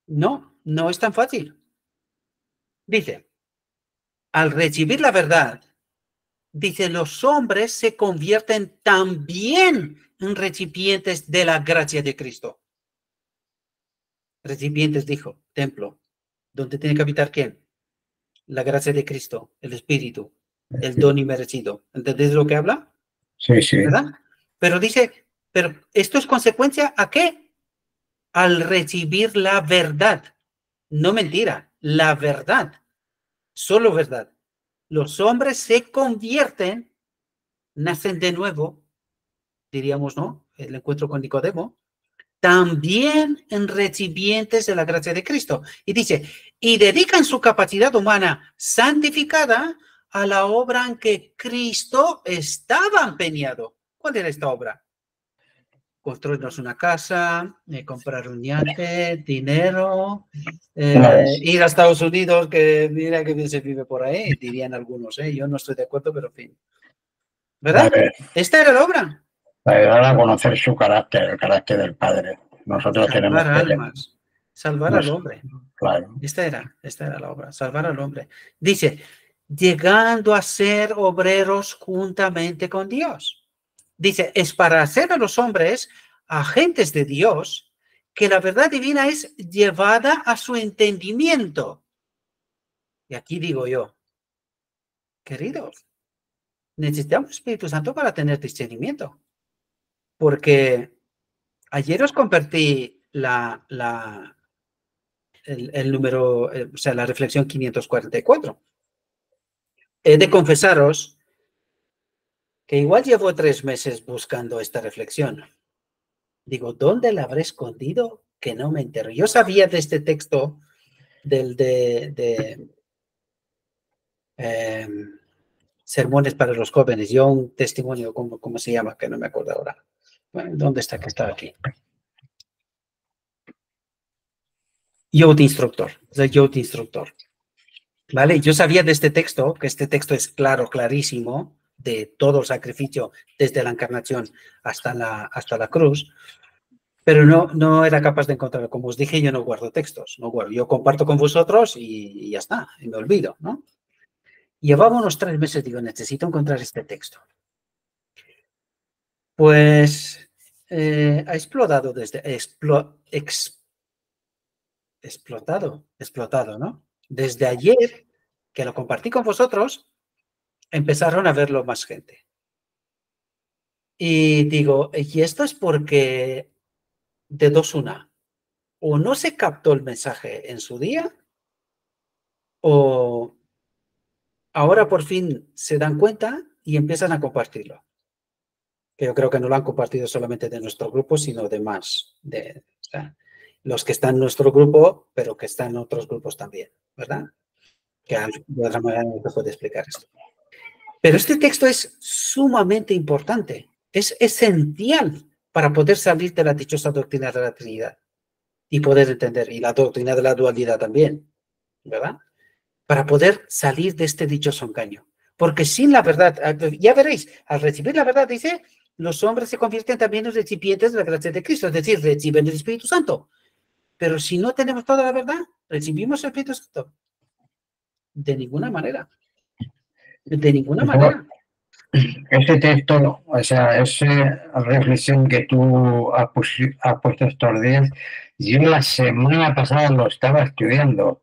No, no es tan fácil. Dice, al recibir la verdad, dice, los hombres se convierten también en recipientes de la gracia de Cristo. Recipientes, dijo, templo. ¿Dónde tiene que habitar quién? La gracia de Cristo, el Espíritu, el don inmerecido. ¿Entendéis lo que habla? Sí, sí. ¿Verdad? Pero dice, pero esto es consecuencia ¿a qué? Al recibir la verdad. No mentira, la verdad. Solo verdad. Los hombres se convierten, nacen de nuevo, diríamos, ¿no? El encuentro con Nicodemo, también en recipientes de la gracia de Cristo. Y dice, y dedican su capacidad humana santificada a la obra en que Cristo estaba empeñado. ¿Cuál era esta obra? Construirnos una casa, comprar un yate, dinero, ir a Estados Unidos, que mira que bien se vive por ahí, dirían algunos, yo no estoy de acuerdo, pero en fin. ¿Verdad? Esta era la obra. Ayudar a conocer su carácter, el carácter del Padre. Nosotros tenemos Salvar almas, salvar al hombre. Claro. Esta era la obra, salvar al hombre. Dice, llegando a ser obreros juntamente con Dios. Dice, es para hacer a los hombres agentes de Dios que la verdad divina es llevada a su entendimiento. Y aquí digo yo, queridos, necesitamos Espíritu Santo para tener discernimiento. Porque ayer os compartí el número, o sea, la reflexión 544. He de confesaros que igual llevo 3 meses buscando esta reflexión. Digo, ¿dónde la habré escondido? Que no me entero. Yo sabía de este texto Sermones para los jóvenes. Yo un testimonio, ¿cómo se llama? Que no me acuerdo ahora. Bueno, ¿dónde está? Que está aquí. Youth Instructor. The Youth Instructor. ¿Vale? Yo sabía de este texto, que este texto es claro, clarísimo, de todo el sacrificio desde la encarnación hasta la cruz, pero no era capaz de encontrarlo. Como os dije, yo no guardo textos, no guardo. Yo comparto con vosotros y ya está, y me olvido, ¿no? Llevaba unos 3 meses, digo, necesito encontrar este texto. Pues ha explotado explotado, ¿no? Desde ayer que lo compartí con vosotros, empezaron a verlo más gente. Y digo, y esto es porque de dos una, o no se captó el mensaje en su día, o ahora por fin se dan cuenta y empiezan a compartirlo. Que yo creo que no lo han compartido solamente de nuestro grupo, sino de más, o sea, los que están en nuestro grupo, pero que están en otros grupos también, ¿verdad? Que de otra manera no se puede explicar esto. Pero este texto es sumamente importante, es esencial para poder salir de la dichosa doctrina de la Trinidad y poder entender, y la doctrina de la dualidad también, ¿verdad? Para poder salir de este dichoso engaño. Porque sin la verdad, ya veréis, al recibir la verdad, dice, los hombres se convierten también en recipientes de la gracia de Cristo, es decir, reciben el Espíritu Santo. Pero si no tenemos toda la verdad, ¿recibimos el Espíritu Santo? De ninguna manera. De ninguna manera. Ese texto, o sea, esa reflexión que tú has puesto estos días, yo la semana pasada lo estaba estudiando,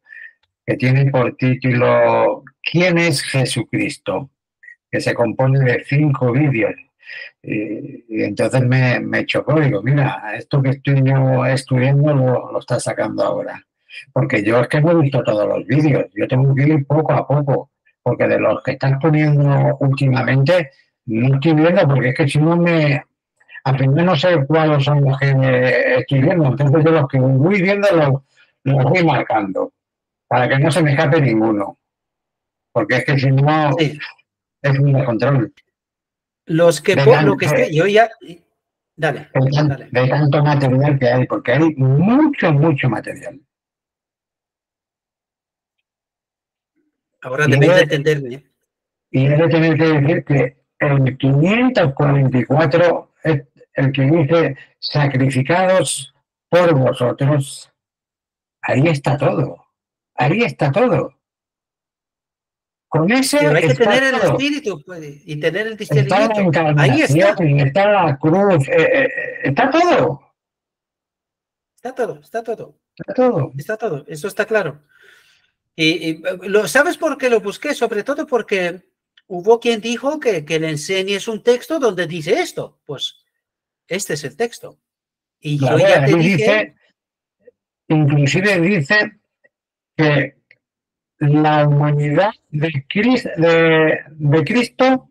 que tiene por título ¿Quién es Jesucristo?, que se compone de 5 vídeos. Y entonces me chocó, digo, mira, esto que estoy yo estudiando lo está sacando ahora. Porque yo es que no he visto todos los vídeos, yo tengo que ir poco a poco, porque de los que están poniendo últimamente no estoy viendo, porque es que si no al final no sé cuáles son los que estoy viendo, entonces de los que voy viendo los voy marcando, para que no se me escape ninguno, porque es que si no Sí. es un descontrol. Los que, lo que esté, yo ya, dale. De tanto material que hay, porque hay mucho material. Ahora debéis de entenderme. Y he de tener que decir que el 544 es el que dice sacrificados por vosotros. Ahí está todo. Ahí está todo. Con ese Pero hay que tener el todo. espíritu y tener el Está la discernimiento. Ahí encarnación, está la cruz, está todo. Está todo, está todo. Está todo. Está todo, eso está claro. Y ¿sabes por qué lo busqué? Sobre todo porque hubo quien dijo que le enseñes un texto donde dice esto. Pues este es el texto. Y Claro, yo ya te dije... Dice, inclusive dice que la humanidad de Cristo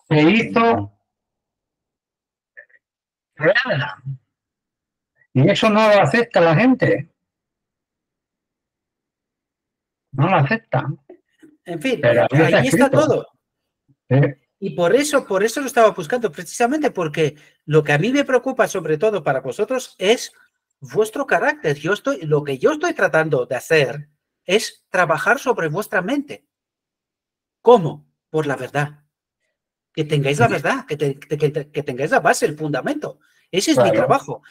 se hizo real. Y eso no lo acepta la gente. No lo acepta. En fin, pero ahí está todo. ¿Sí? Y por eso lo estaba buscando, precisamente porque lo que a mí me preocupa sobre todo para vosotros es vuestro carácter. Lo que yo estoy tratando de hacer es trabajar sobre vuestra mente. ¿Cómo? Por la verdad. Que tengáis la verdad, que tengáis la base, el fundamento. Ese es mi trabajo.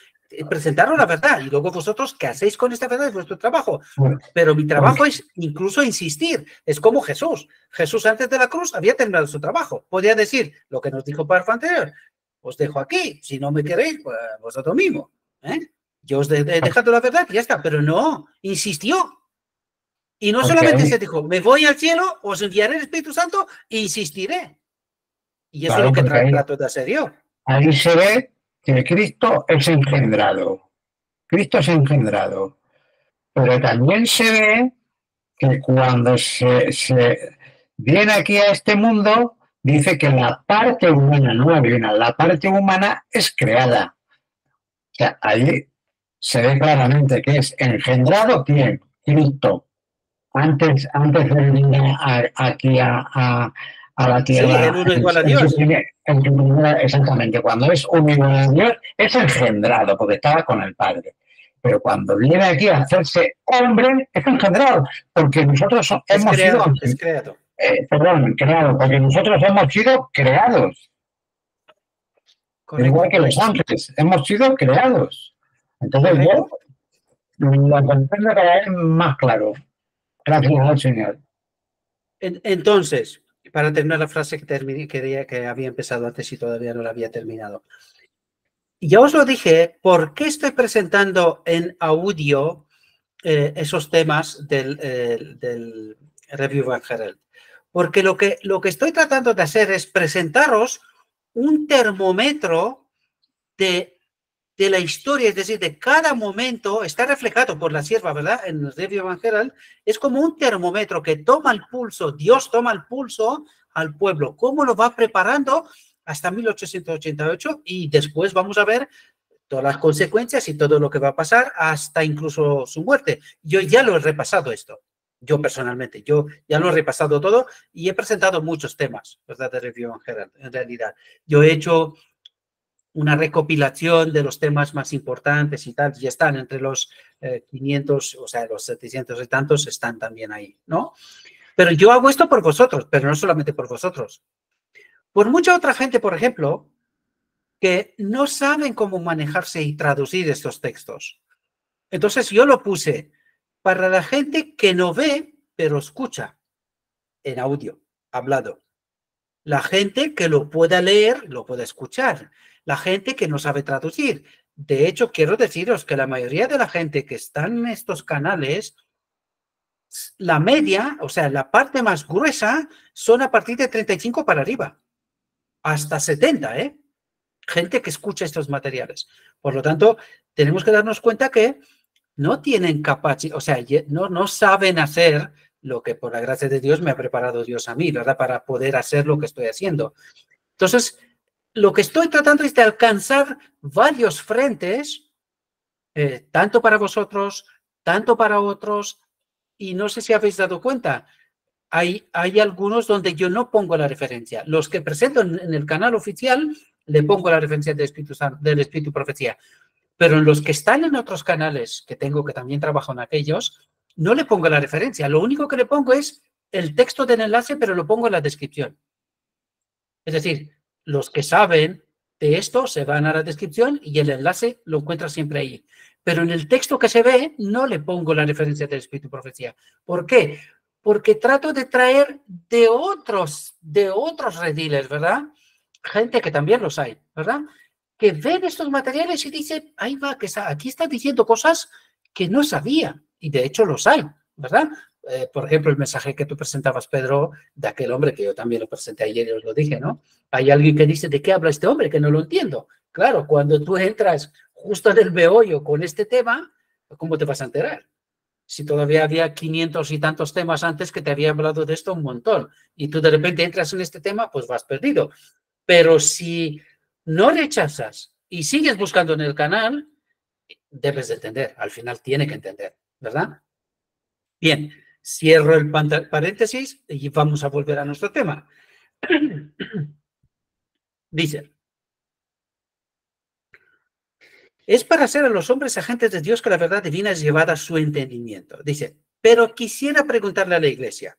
Presentaros la verdad y luego vosotros, ¿qué hacéis con esta verdad? Es vuestro trabajo. Pero mi trabajo es incluso insistir. Es como Jesús. Jesús antes de la cruz había terminado su trabajo. Podía decir lo que nos dijo Párrafo anterior. Os dejo aquí. Si no me queréis, pues vosotros mismos. Yo os he dejado la verdad y ya está. Pero no, insistió. Y no solamente se dijo, me voy al cielo, os enviaré el Espíritu Santo e insistiré. Y eso es lo que trato de hacer yo. Ahí se ve que Cristo es engendrado. Cristo es engendrado. Pero también se ve que cuando se viene aquí a este mundo, dice que la parte humana, no la divina, la parte humana es creada. O sea, ahí se ve claramente que es engendrado ¿quién? Cristo. Antes de venir aquí a la tierra. Sí, el uno igual a Dios. Exactamente, cuando es uno igual a Dios, es engendrado, porque estaba con el Padre. Pero cuando viene aquí a hacerse hombre, es engendrado, porque nosotros hemos sido... Es creado. Creado, porque nosotros hemos sido creados. Correcto. Igual que los ángeles, hemos sido creados. Entonces yo lo comprendo cada vez más claro. Gracias al Señor. Entonces, para terminar la frase que había empezado antes y todavía no la había terminado. Ya os lo dije, ¿por qué estoy presentando en audio esos temas del Review Van Herald? Porque lo que estoy tratando de hacer es presentaros un termómetro de la historia, es decir, de cada momento, está reflejado por la sierva, ¿verdad? En el Review Van Herald, es como un termómetro que toma el pulso, Dios toma el pulso al pueblo, cómo lo va preparando hasta 1888 y después vamos a ver todas las consecuencias y todo lo que va a pasar hasta incluso su muerte. Yo ya lo he repasado esto, yo personalmente, yo ya lo he repasado todo y he presentado muchos temas, ¿verdad? De Review and Herald, en realidad. Yo he hecho una recopilación de los temas más importantes y tal, y están entre los 500, o sea, los 700 y tantos están también ahí, ¿no? Pero yo hago esto por vosotros, pero no solamente por vosotros. Por mucha otra gente, por ejemplo, que no saben cómo manejarse y traducir estos textos. Entonces yo lo puse para la gente que no ve, pero escucha en audio, hablado. La gente que lo pueda leer, lo pueda escuchar. La gente que no sabe traducir. De hecho, quiero deciros que la mayoría de la gente que está en estos canales, la media, o sea, la parte más gruesa, son a partir de 35 para arriba. Hasta 70, ¿eh? Gente que escucha estos materiales. Por lo tanto, tenemos que darnos cuenta que no tienen capacidad, o sea, no saben hacer lo que por la gracia de Dios me ha preparado Dios a mí, ¿verdad? Para poder hacer lo que estoy haciendo. Entonces, lo que estoy tratando es de alcanzar varios frentes, tanto para vosotros, tanto para otros, y no sé si habéis dado cuenta, hay algunos donde yo no pongo la referencia. Los que presento en el canal oficial, le pongo la referencia del Espíritu Profecía. Pero en los que están en otros canales, que tengo que también trabajo en aquellos, no le pongo la referencia. Lo único que le pongo es el texto del enlace, pero lo pongo en la descripción. Es decir, los que saben de esto se van a la descripción y el enlace lo encuentran siempre ahí. Pero en el texto que se ve no le pongo la referencia del Espíritu Profecía. ¿Por qué? Porque trato de traer de otros rediles, ¿verdad? Gente que también los hay, ¿verdad? Que ven estos materiales y dicen, ahí va, que aquí está diciendo cosas que no sabía. Y de hecho los hay, ¿verdad? Por ejemplo, el mensaje que tú presentabas, Pedro, de aquel hombre que yo también lo presenté ayer y os lo dije, ¿no? Hay alguien que dice, ¿de qué habla este hombre? Que no lo entiendo. Claro, cuando tú entras justo en el meollo con este tema, ¿cómo te vas a enterar? Si todavía había 500 y tantos temas antes que te había hablado de esto un montón y tú de repente entras en este tema, pues vas perdido. Pero si no rechazas y sigues buscando en el canal, debes de entender. Al final tiene que entender, ¿verdad? Bien, cierro el paréntesis y vamos a volver a nuestro tema. Dice, es para hacer a los hombres agentes de Dios que la verdad divina es llevada a su entendimiento. Dice, pero quisiera preguntarle a la iglesia,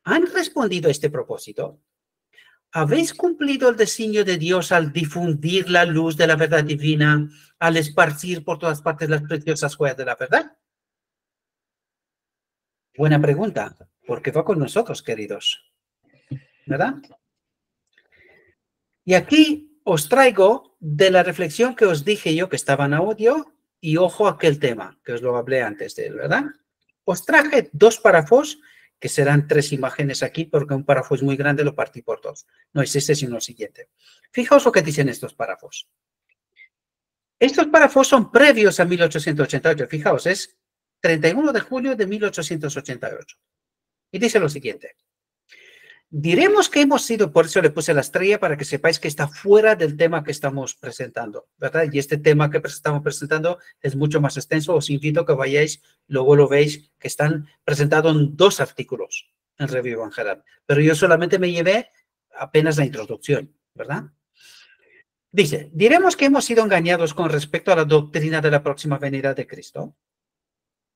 ¿han respondido a este propósito? ¿Habéis cumplido el designio de Dios al difundir la luz de la verdad divina, al esparcir por todas partes las preciosas joyas de la verdad? Buena pregunta, porque va con nosotros, queridos, ¿verdad? Y aquí os traigo de la reflexión que os dije yo que estaba en audio y ojo a aquel tema, que os lo hablé antes de él, ¿verdad? Os traje dos párrafos, que serán 3 imágenes aquí, porque un párrafo es muy grande, lo partí por 2. No es este, sino el siguiente. Fijaos lo que dicen estos párrafos. Estos párrafos son previos a 1888. Fijaos, es 31 de julio de 1888. Y dice lo siguiente. Diremos que hemos sido, por eso le puse la estrella, para que sepáis que está fuera del tema que estamos presentando, ¿verdad? Y este tema que estamos presentando es mucho más extenso. Os invito a que vayáis, luego lo veis, que están presentados en 2 artículos en Review and Herald. Pero yo solamente me llevé apenas la introducción, ¿verdad? Dice, diremos que hemos sido engañados con respecto a la doctrina de la próxima venida de Cristo.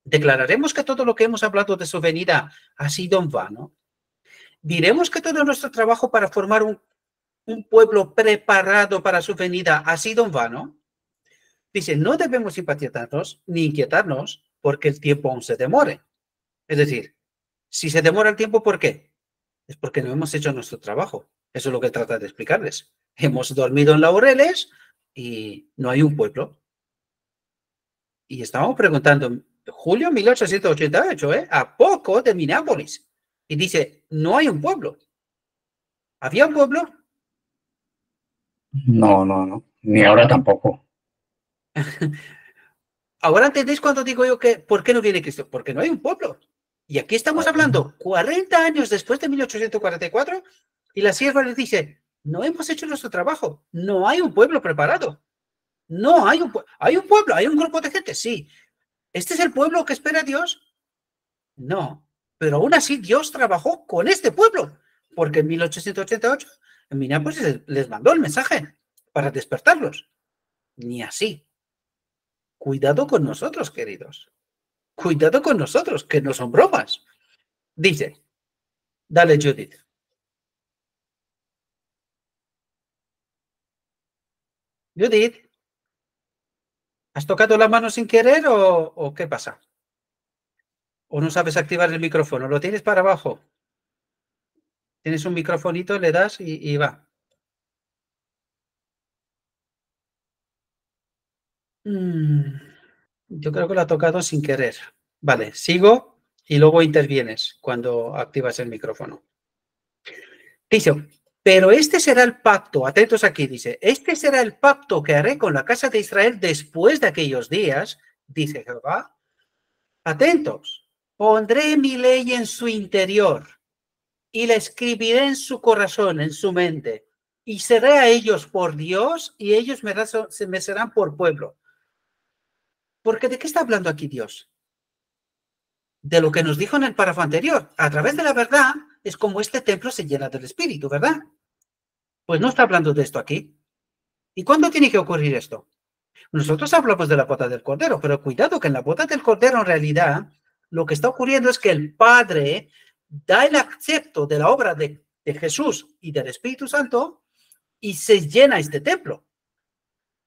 Declararemos que todo lo que hemos hablado de su venida ha sido en vano. Diremos que todo nuestro trabajo para formar un pueblo preparado para su venida ha sido en vano. Dice, no debemos simpatizarnos ni inquietarnos porque el tiempo aún se demore. Es decir, si se demora el tiempo, ¿por qué? Es porque no hemos hecho nuestro trabajo. Eso es lo que trata de explicarles. Hemos dormido en laureles y no hay un pueblo. Y estábamos preguntando, julio de 1888, a poco de Minneapolis. Y dice, no hay un pueblo. ¿Había un pueblo? No. Ni ahora tampoco. Ahora entendéis cuando digo yo que ¿por qué no viene Cristo? Porque no hay un pueblo. Y aquí estamos hablando 40 años después de 1844 y la sierva les dice, no hemos hecho nuestro trabajo, no hay un pueblo preparado. No, hay un pueblo, hay un grupo de gente, sí. ¿Este es el pueblo que espera a Dios? No, pero aún así Dios trabajó con este pueblo, porque en 1888 en Minneapolis les mandó el mensaje para despertarlos. Ni así. Cuidado con nosotros, queridos. Cuidado con nosotros, que no son bromas. Dice, dale, Judith. Judith, ¿has tocado la mano sin querer o qué pasa? ¿O no sabes activar el micrófono? ¿Lo tienes para abajo? Tienes un microfonito, le das y va. Yo creo que lo ha tocado sin querer. Vale, sigo y luego intervienes cuando activas el micrófono. Dice, pero este será el pacto, atentos aquí, dice, este será el pacto que haré con la casa de Israel después de aquellos días, dice Jehová. Atentos, pondré mi ley en su interior y la escribiré en su corazón, en su mente, y seré a ellos por Dios y ellos me serán por pueblo. Porque ¿de qué está hablando aquí Dios? De lo que nos dijo en el párrafo anterior. A través de la verdad es como este templo se llena del Espíritu, ¿verdad? Pues no está hablando de esto aquí. ¿Y cuándo tiene que ocurrir esto? Nosotros hablamos de la boda del Cordero, pero cuidado que en la boda del Cordero en realidad lo que está ocurriendo es que el Padre da el acepto de la obra de Jesús y del Espíritu Santo y se llena este templo.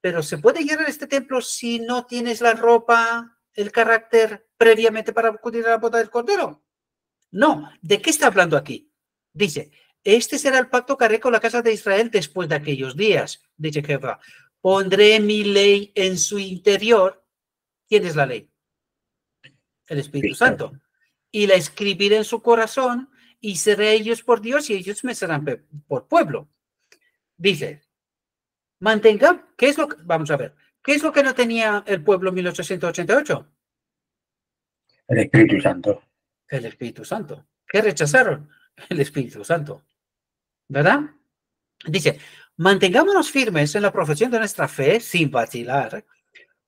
Pero ¿se puede llenar este templo si no tienes la ropa, el carácter previamente para acudir a la boda del Cordero? No. ¿De qué está hablando aquí? Dice, este será el pacto que haré con la casa de Israel después de aquellos días, dice Jehová. Pondré mi ley en su interior. ¿Quién es la ley? El Espíritu Santo. Y la escribiré en su corazón y seré ellos por Dios y ellos me serán por pueblo. Dice, mantengan, ¿qué es lo que, vamos a ver, qué es lo que no tenía el pueblo en 1888? El Espíritu Santo. El Espíritu Santo. ¿Qué rechazaron? El Espíritu Santo. ¿Verdad? Dice, mantengámonos firmes en la profesión de nuestra fe sin vacilar,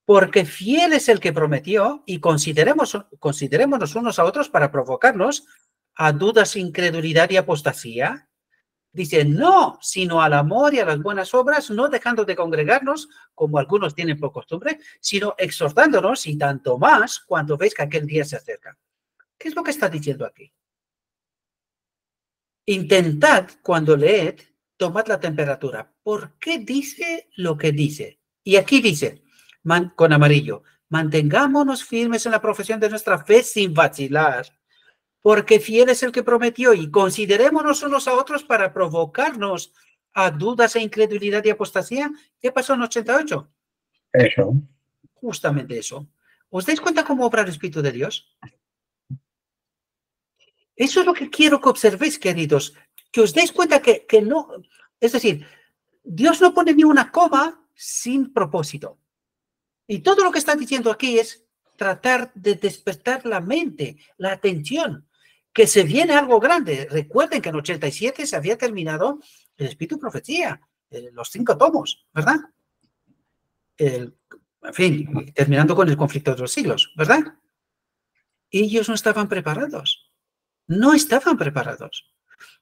porque fiel es el que prometió y considerémonos unos a otros para provocarnos a dudas, incredulidad y apostasía. Dice, no, sino al amor y a las buenas obras, no dejando de congregarnos, como algunos tienen por costumbre, sino exhortándonos y tanto más cuando veis que aquel día se acerca. ¿Qué es lo que está diciendo aquí? Intentad, cuando leed, tomad la temperatura. ¿Por qué dice lo que dice? Y aquí dice, con amarillo, mantengámonos firmes en la profesión de nuestra fe sin vacilar, porque fiel es el que prometió y considerémonos unos a otros para provocarnos a dudas e incredulidad y apostasía. ¿Qué pasó en 88? Eso. Justamente eso. ¿Os dais cuenta cómo obra el Espíritu de Dios? Eso es lo que quiero que observéis, queridos, que os deis cuenta que no, es decir, Dios no pone ni una coma sin propósito. Y todo lo que está diciendo aquí es tratar de despertar la mente, la atención, que se viene algo grande. Recuerden que en 87 se había terminado el Espíritu y Profecía, los 5 tomos, ¿verdad? En fin, terminando con el conflicto de los siglos, ¿verdad? Ellos no estaban preparados. No estaban preparados.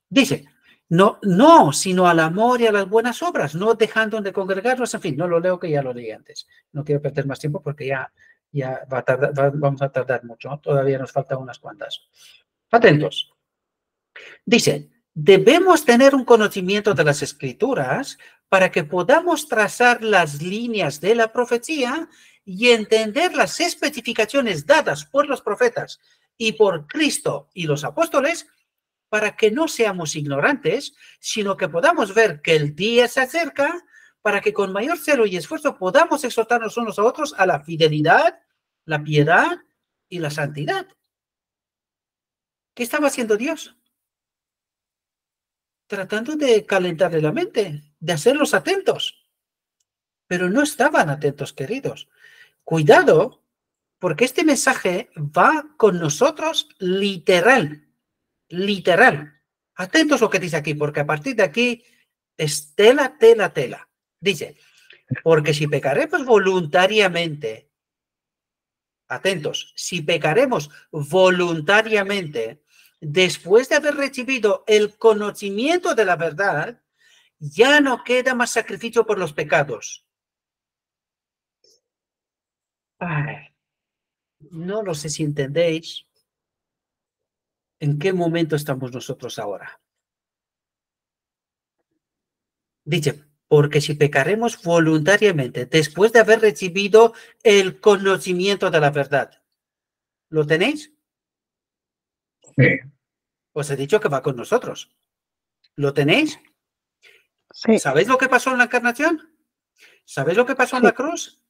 Dice, no, sino al amor y a las buenas obras, no dejando de congregarnos, en fin, no lo leo que ya lo leí antes. No quiero perder más tiempo porque ya vamos a tardar mucho, ¿no? Todavía nos faltan unas cuantas. Atentos. Dice, debemos tener un conocimiento de las Escrituras para que podamos trazar las líneas de la profecía y entender las especificaciones dadas por los profetas y por Cristo y los apóstoles, para que no seamos ignorantes, sino que podamos ver que el día se acerca, para que con mayor celo y esfuerzo podamos exhortarnos unos a otros a la fidelidad, la piedad y la santidad. ¿Qué estaba haciendo Dios? Tratando de calentarle la mente, de hacerlos atentos. Pero no estaban atentos, queridos. Cuidado, Porque este mensaje va con nosotros literal, literal. Atentos a lo que dice aquí, porque a partir de aquí es tela, tela, tela. Dice, porque si pecaremos voluntariamente, atentos, si pecaremos voluntariamente, después de haber recibido el conocimiento de la verdad, ya no queda más sacrificio por los pecados. Ay, no lo sé si entendéis en qué momento estamos nosotros ahora. Dice, porque si pecaremos voluntariamente después de haber recibido el conocimiento de la verdad, ¿lo tenéis? Sí. Os he dicho que va con nosotros. ¿Lo tenéis? Sí, ¿Sabéis lo que pasó en la encarnación? ¿Sabéis lo que pasó en Sí. la cruz?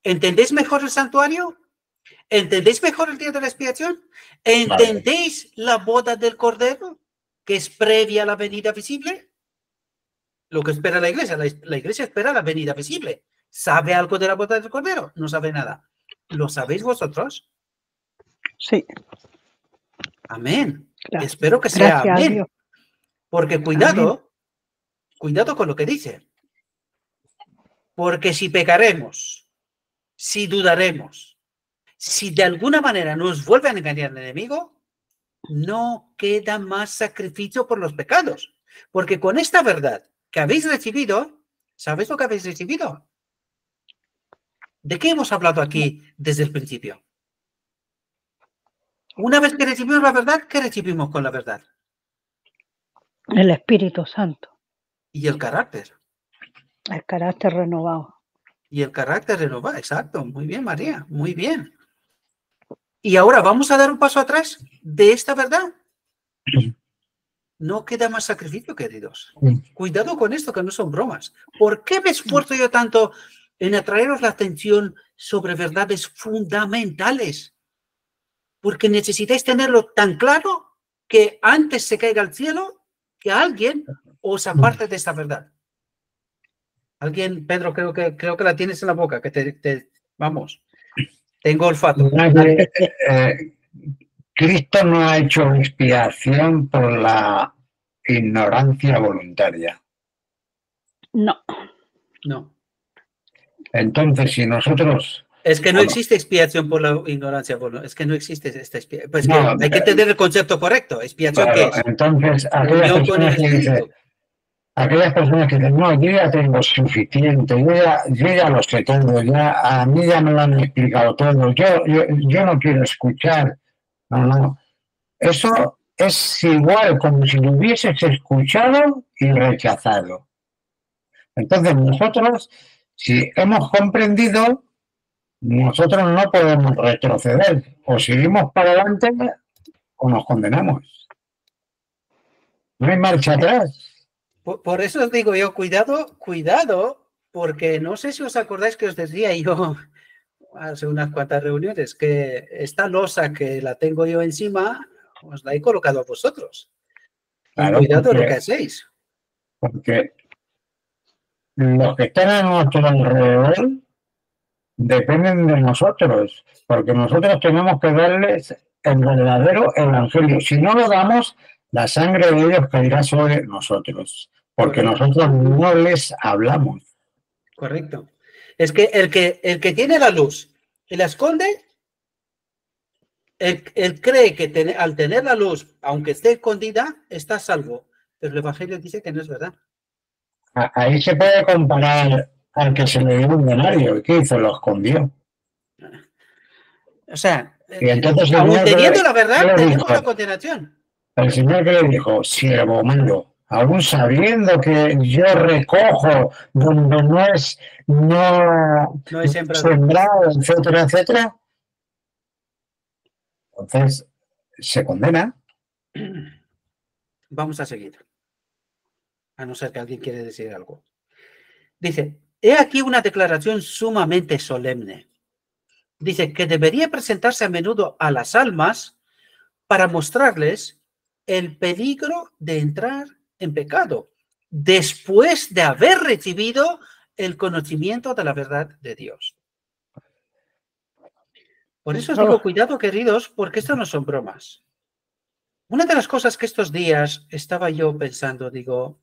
¿Entendéis mejor el santuario? ¿Entendéis mejor el día de la expiación? ¿Entendéis la boda del Cordero, que es previa a la venida visible? Lo que espera la iglesia espera la venida visible. ¿Sabe algo de la boda del Cordero? No sabe nada. ¿Lo sabéis vosotros? sí. Amén. Claro. Espero que sea Gracias a amén. Dios. Porque cuidado con lo que dice. Porque si pecaremos, si dudaremos, si de alguna manera nos vuelve a engañar el enemigo, no queda más sacrificio por los pecados. Porque con esta verdad que habéis recibido, ¿sabéis lo que habéis recibido? ¿De qué hemos hablado aquí desde el principio? Una vez que recibimos la verdad, ¿qué recibimos con la verdad? El Espíritu Santo, Y el carácter. el carácter renovado. Y el carácter renovado, exacto. Muy bien, María, muy bien. Y ahora vamos a dar un paso atrás de esta verdad. No queda más sacrificio, queridos. Cuidado con esto, que no son bromas. ¿Por qué me esfuerzo yo tanto en atraeros la atención sobre verdades fundamentales? Porque necesitáis tenerlo tan claro que antes se caiga al cielo que alguien os aparte de esta verdad. Alguien, Pedro, creo que la tienes en la boca, que vamos, tengo olfato. Cristo no ha hecho expiación por la ignorancia voluntaria. No, No. Entonces, si nosotros... Es que no Bueno. existe expiación por la ignorancia. Es que no existe esta expiación. Pues No, que hay que entender el concepto correcto. ¿Expiación qué claro, es? entonces, Unión con el Espíritu. aquellas personas que dicen, no, yo ya tengo suficiente, yo ya lo sé todo, ya, a mí ya me lo han explicado todo, yo no quiero escuchar. No. Eso es igual como si lo hubieses escuchado y rechazado. Entonces nosotros, si hemos comprendido, nosotros no podemos retroceder. O seguimos para adelante o nos condenamos. No hay marcha atrás. Por eso os digo yo, cuidado, porque no sé si os acordáis que os decía yo hace unas cuantas reuniones que esta losa que la tengo yo encima, os la he colocado a vosotros. Claro, Y cuidado lo que hacéis. Porque los que están a nuestro alrededor dependen de nosotros, porque nosotros tenemos que darles el verdadero evangelio. Si no lo damos, la sangre de ellos caerá sobre nosotros, porque nosotros no les hablamos. Correcto. Es que el que tiene la luz y la esconde, él cree que al tener la luz, aunque esté escondida, está a salvo. Pero el evangelio dice que no es verdad. Ahí se puede comparar al que se le dio un denario. ¿Qué hizo? Lo escondió. O sea, y entonces aún teniendo la verdad, tenemos la condenación. El Señor que le dijo, siervo malo, aún sabiendo que yo recojo donde no es sembrado, etcétera, etcétera. Entonces, se condena. Vamos a seguir. A no ser que alguien quiere decir algo. Dice, he aquí una declaración sumamente solemne. Dice que debería presentarse a menudo a las almas para mostrarles el peligro de entrar en pecado después de haber recibido el conocimiento de la verdad de Dios. Por eso os digo, cuidado, queridos, porque esto no son bromas. Una de las cosas que estos días estaba yo pensando, digo,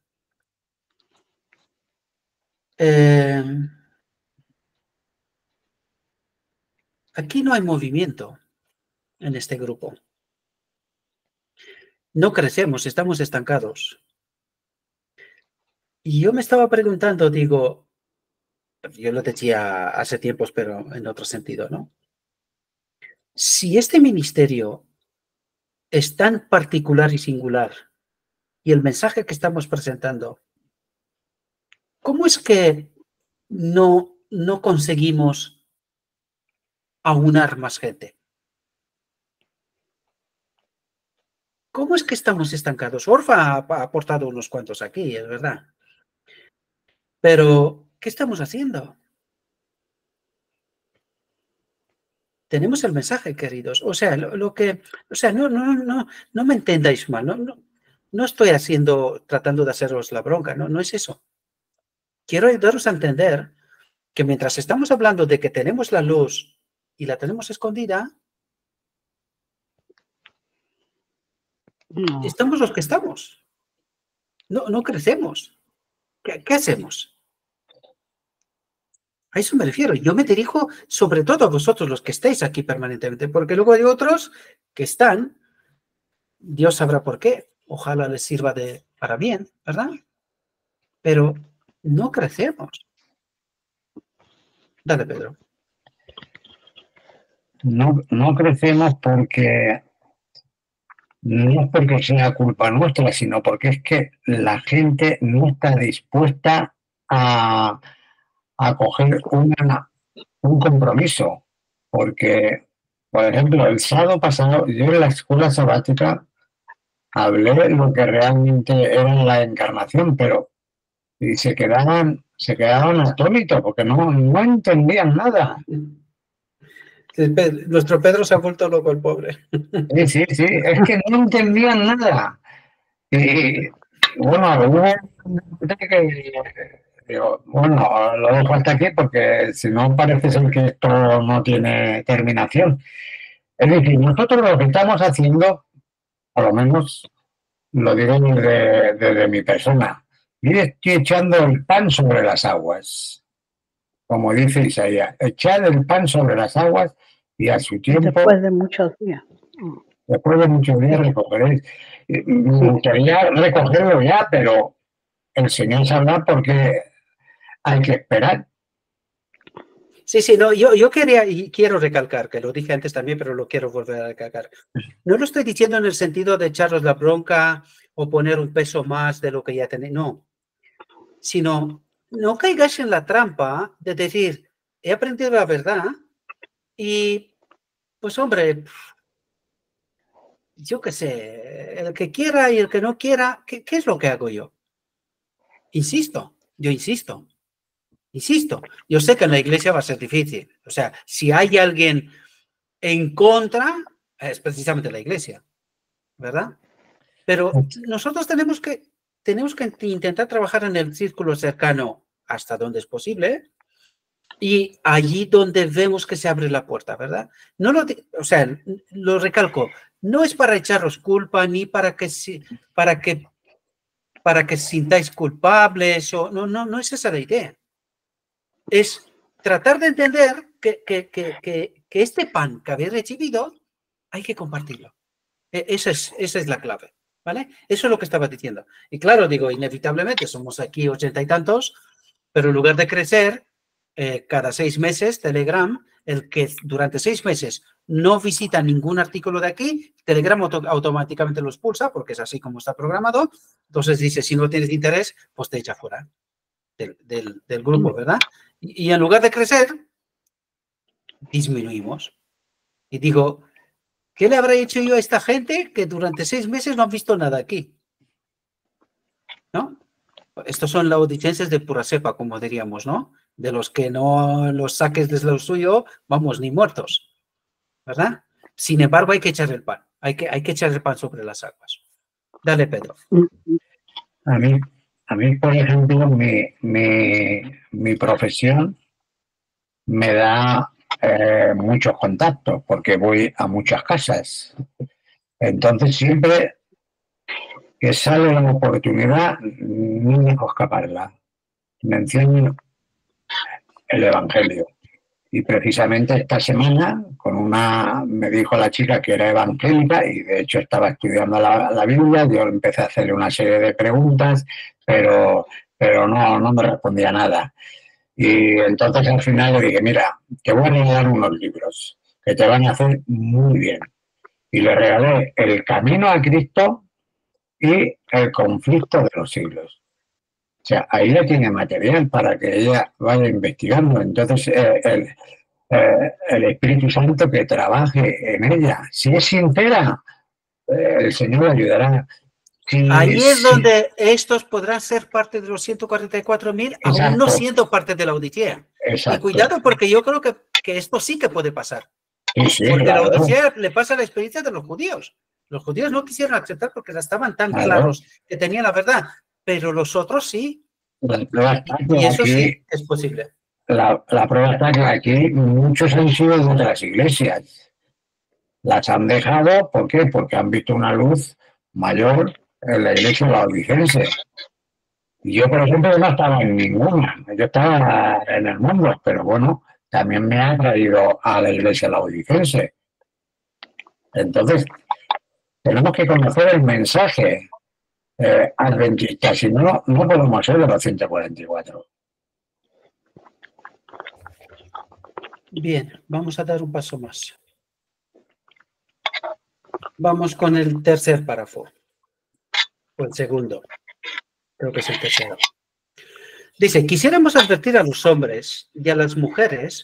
aquí no hay movimiento en este grupo. No crecemos, estamos estancados. Y yo me estaba preguntando, digo, yo lo decía hace tiempos, pero en otro sentido, ¿no? Si este ministerio es tan particular y singular, y el mensaje que estamos presentando, ¿cómo es que no conseguimos aunar más gente? ¿Cómo es que estamos estancados? Orfa ha aportado unos cuantos aquí, es verdad. Pero, ¿qué estamos haciendo? Tenemos el mensaje, queridos. O sea, no me entendáis mal. No estoy tratando de haceros la bronca. No es eso. Quiero ayudaros a entender que mientras estamos hablando de que tenemos la luz y la tenemos escondida, estamos los que estamos. No crecemos. ¿Qué hacemos? A eso me refiero. Yo me dirijo sobre todo a vosotros, los que estáis aquí permanentemente, porque luego hay otros que están, Dios sabrá por qué, ojalá les sirva para bien, ¿verdad? Pero no crecemos. Dale, Pedro. No crecemos porque no es porque sea culpa nuestra, sino porque es que la gente no está dispuesta a coger un compromiso. Porque, por ejemplo, el sábado pasado, yo en la escuela sabática hablé lo que realmente era la encarnación, pero y se quedaban atónitos porque no entendían nada. Nuestro Pedro se ha vuelto loco, el pobre. Sí, es que no entendían nada. Y bueno, bueno, lo dejo hasta aquí porque si no parece ser que esto no tiene terminación. Es decir, nosotros lo que estamos haciendo, por lo menos lo digo desde mi persona, yo estoy echando el pan sobre las aguas. Como dice Isaías, echad el pan sobre las aguas y a su tiempo, después de muchos días recogeréis. Me gustaría recogerlo ya, pero el Señor sabrá porque hay que esperar. Sí, no, yo quería y quiero recalcar, que lo dije antes también, pero lo quiero volver a recalcar. No lo estoy diciendo en el sentido de echaros la bronca o poner un peso más de lo que ya tenéis, no. Sino, no caigáis en la trampa de decir, he aprendido la verdad y, pues hombre, yo qué sé, el que quiera y el que no quiera, ¿qué es lo que hago yo? Insisto. Yo sé que en la iglesia va a ser difícil. O sea, si hay alguien en contra, es precisamente la iglesia, ¿verdad? Pero nosotros tenemos que intentar trabajar en el círculo cercano hasta donde es posible y allí donde vemos que se abre la puerta, ¿verdad? O sea, lo recalco, no es para echaros culpa ni para que sintáis culpables o no es esa la idea. Es tratar de entender que este pan que habéis recibido hay que compartirlo. Esa es la clave, ¿vale? Eso es lo que estaba diciendo. Y claro, digo, inevitablemente somos aquí 80 y tantos, pero en lugar de crecer, cada 6 meses, Telegram, el que durante 6 meses no visita ningún artículo de aquí, Telegram automáticamente lo expulsa, porque es así como está programado. Entonces dice, si no tienes interés, pues te echa fuera del grupo, ¿verdad? Y en lugar de crecer, disminuimos. Y digo, ¿qué le habré hecho yo a esta gente que durante 6 meses no han visto nada aquí? ¿No? Estos son laodicenses de pura cepa, como diríamos, ¿no? De los que no los saques desde lo suyo, vamos, ni muertos, ¿verdad? Sin embargo, hay que echar el pan. Hay que echar el pan sobre las aguas. Dale, Pedro. A mí, por ejemplo, mi profesión me da muchos contactos, porque voy a muchas casas. Entonces, siempre que sale la oportunidad, no dejo escaparla. Menciono el Evangelio. Y precisamente esta semana, me dijo la chica que era evangélica y de hecho estaba estudiando la Biblia. Yo empecé a hacerle una serie de preguntas, pero no me respondía nada. Y entonces al final le dije, mira, te voy a regalar unos libros que te van a hacer muy bien. Y le regalé El Camino a Cristo y El Conflicto de los Siglos. O sea, ahí ya tiene material para que ella vaya investigando. Entonces, el Espíritu Santo que trabaje en ella. Si es sincera, el Señor la ayudará. Ahí es donde estos podrán ser parte de los 144.000, aún no siendo parte de la Odisea. Exacto. Y cuidado, porque yo creo que esto sí que puede pasar. Sí, porque claro. la Odisea le pasa la experiencia de los judíos. Los judíos no quisieron aceptar porque estaban tan claros que tenían la verdad, pero los otros sí. Y eso aquí, sí es posible. La prueba está que aquí muchos han sido de otras iglesias. Las han dejado, ¿por qué? Porque han visto una luz mayor en la iglesia laodicense. Y yo, por ejemplo, no estaba en ninguna. Yo estaba en el mundo, pero bueno, también me ha traído a la iglesia laodicense. Entonces, tenemos que conocer el mensaje adventista, si no, no podemos ser de los 144. Bien, vamos a dar un paso más. Vamos con el tercer párrafo. O el segundo. Creo que es el tercero. Dice, quisiéramos advertir a los hombres y a las mujeres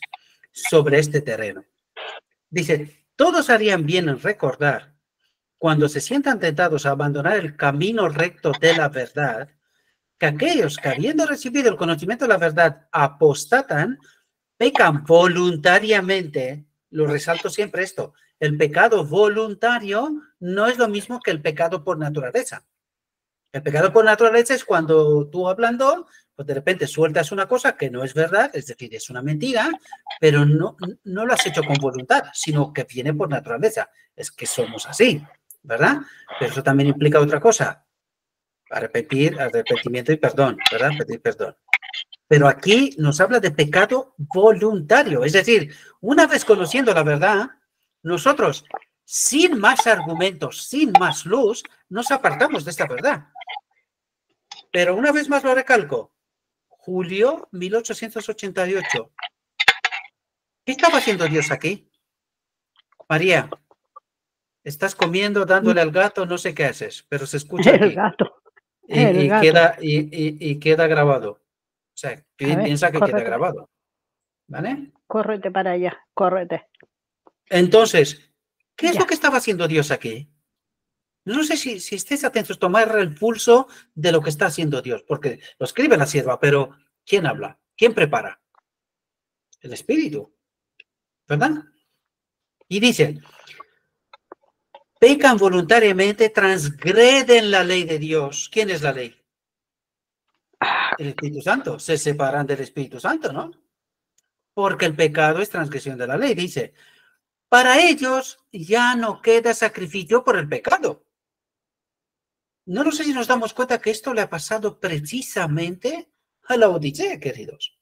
sobre este terreno. Dice, todos harían bien en recordar, cuando se sientan tentados a abandonar el camino recto de la verdad, que aquellos que habiendo recibido el conocimiento de la verdad apostatan, pecan voluntariamente. Lo resalto siempre esto. El pecado voluntario no es lo mismo que el pecado por naturaleza. El pecado por naturaleza es cuando tú hablando, pues de repente sueltas una cosa que no es verdad, es decir, es una mentira, pero no lo has hecho con voluntad, sino que viene por naturaleza. Es que somos así, ¿verdad? Pero eso también implica otra cosa. Arrepentimiento y perdón, ¿verdad? Pedir perdón. Pero aquí nos habla de pecado voluntario. Es decir, una vez conociendo la verdad, nosotros, sin más argumentos, sin más luz, nos apartamos de esta verdad. Pero una vez más lo recalco. Julio 1888. ¿Qué estaba haciendo Dios aquí? María, estás comiendo, dándole al gato, no sé qué haces, pero se escucha aquí. El gato. Y queda grabado. O sea, piensa que queda grabado. ¿Vale? Córrete para allá, córrete. Entonces, ¿qué es lo que estaba haciendo Dios aquí? No sé si estés atentos a tomar el pulso de lo que está haciendo Dios, porque lo escribe la sierva, pero ¿quién habla? ¿Quién prepara? El Espíritu, ¿verdad? Y dice, pecan voluntariamente, transgreden la ley de Dios. ¿Quién es la ley? El Espíritu Santo. Se separan del Espíritu Santo, ¿no? Porque el pecado es transgresión de la ley. Dice, para ellos ya no queda sacrificio por el pecado. No sé si nos damos cuenta que esto le ha pasado precisamente a la Odisea, queridos.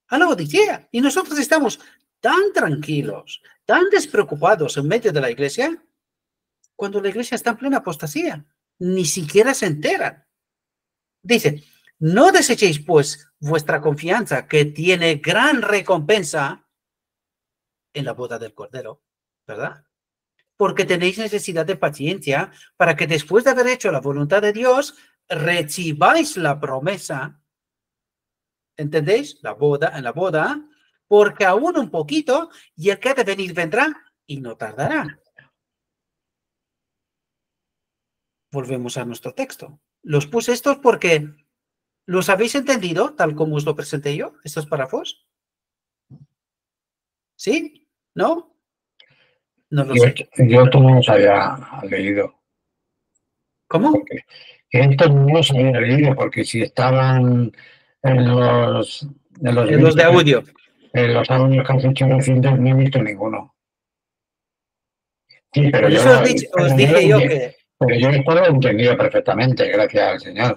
A la Odisea. Y nosotros estamos tan tranquilos, tan despreocupados en medio de la iglesia, cuando la iglesia está en plena apostasía. Ni siquiera se enteran. Dice, no desechéis pues vuestra confianza, que tiene gran recompensa en la boda del Cordero, ¿verdad? Porque tenéis necesidad de paciencia para que después de haber hecho la voluntad de Dios, recibáis la promesa. ¿Entendéis? En la boda, porque aún un poquito, y el que ha de venir vendrá y no tardará. Volvemos a nuestro texto. Los puse estos porque ¿los habéis entendido tal como os lo presenté yo, estos párrafos? ¿Sí? ¿No? No lo sé. Yo esto no los había leído. ¿Cómo? Porque esto no los había leído, porque si estaban en los de audio. En los audios que has hecho recientes no he visto ninguno. Sí, pero Por yo, eso os dije yo que... pero yo esto lo he entendido perfectamente, gracias al Señor.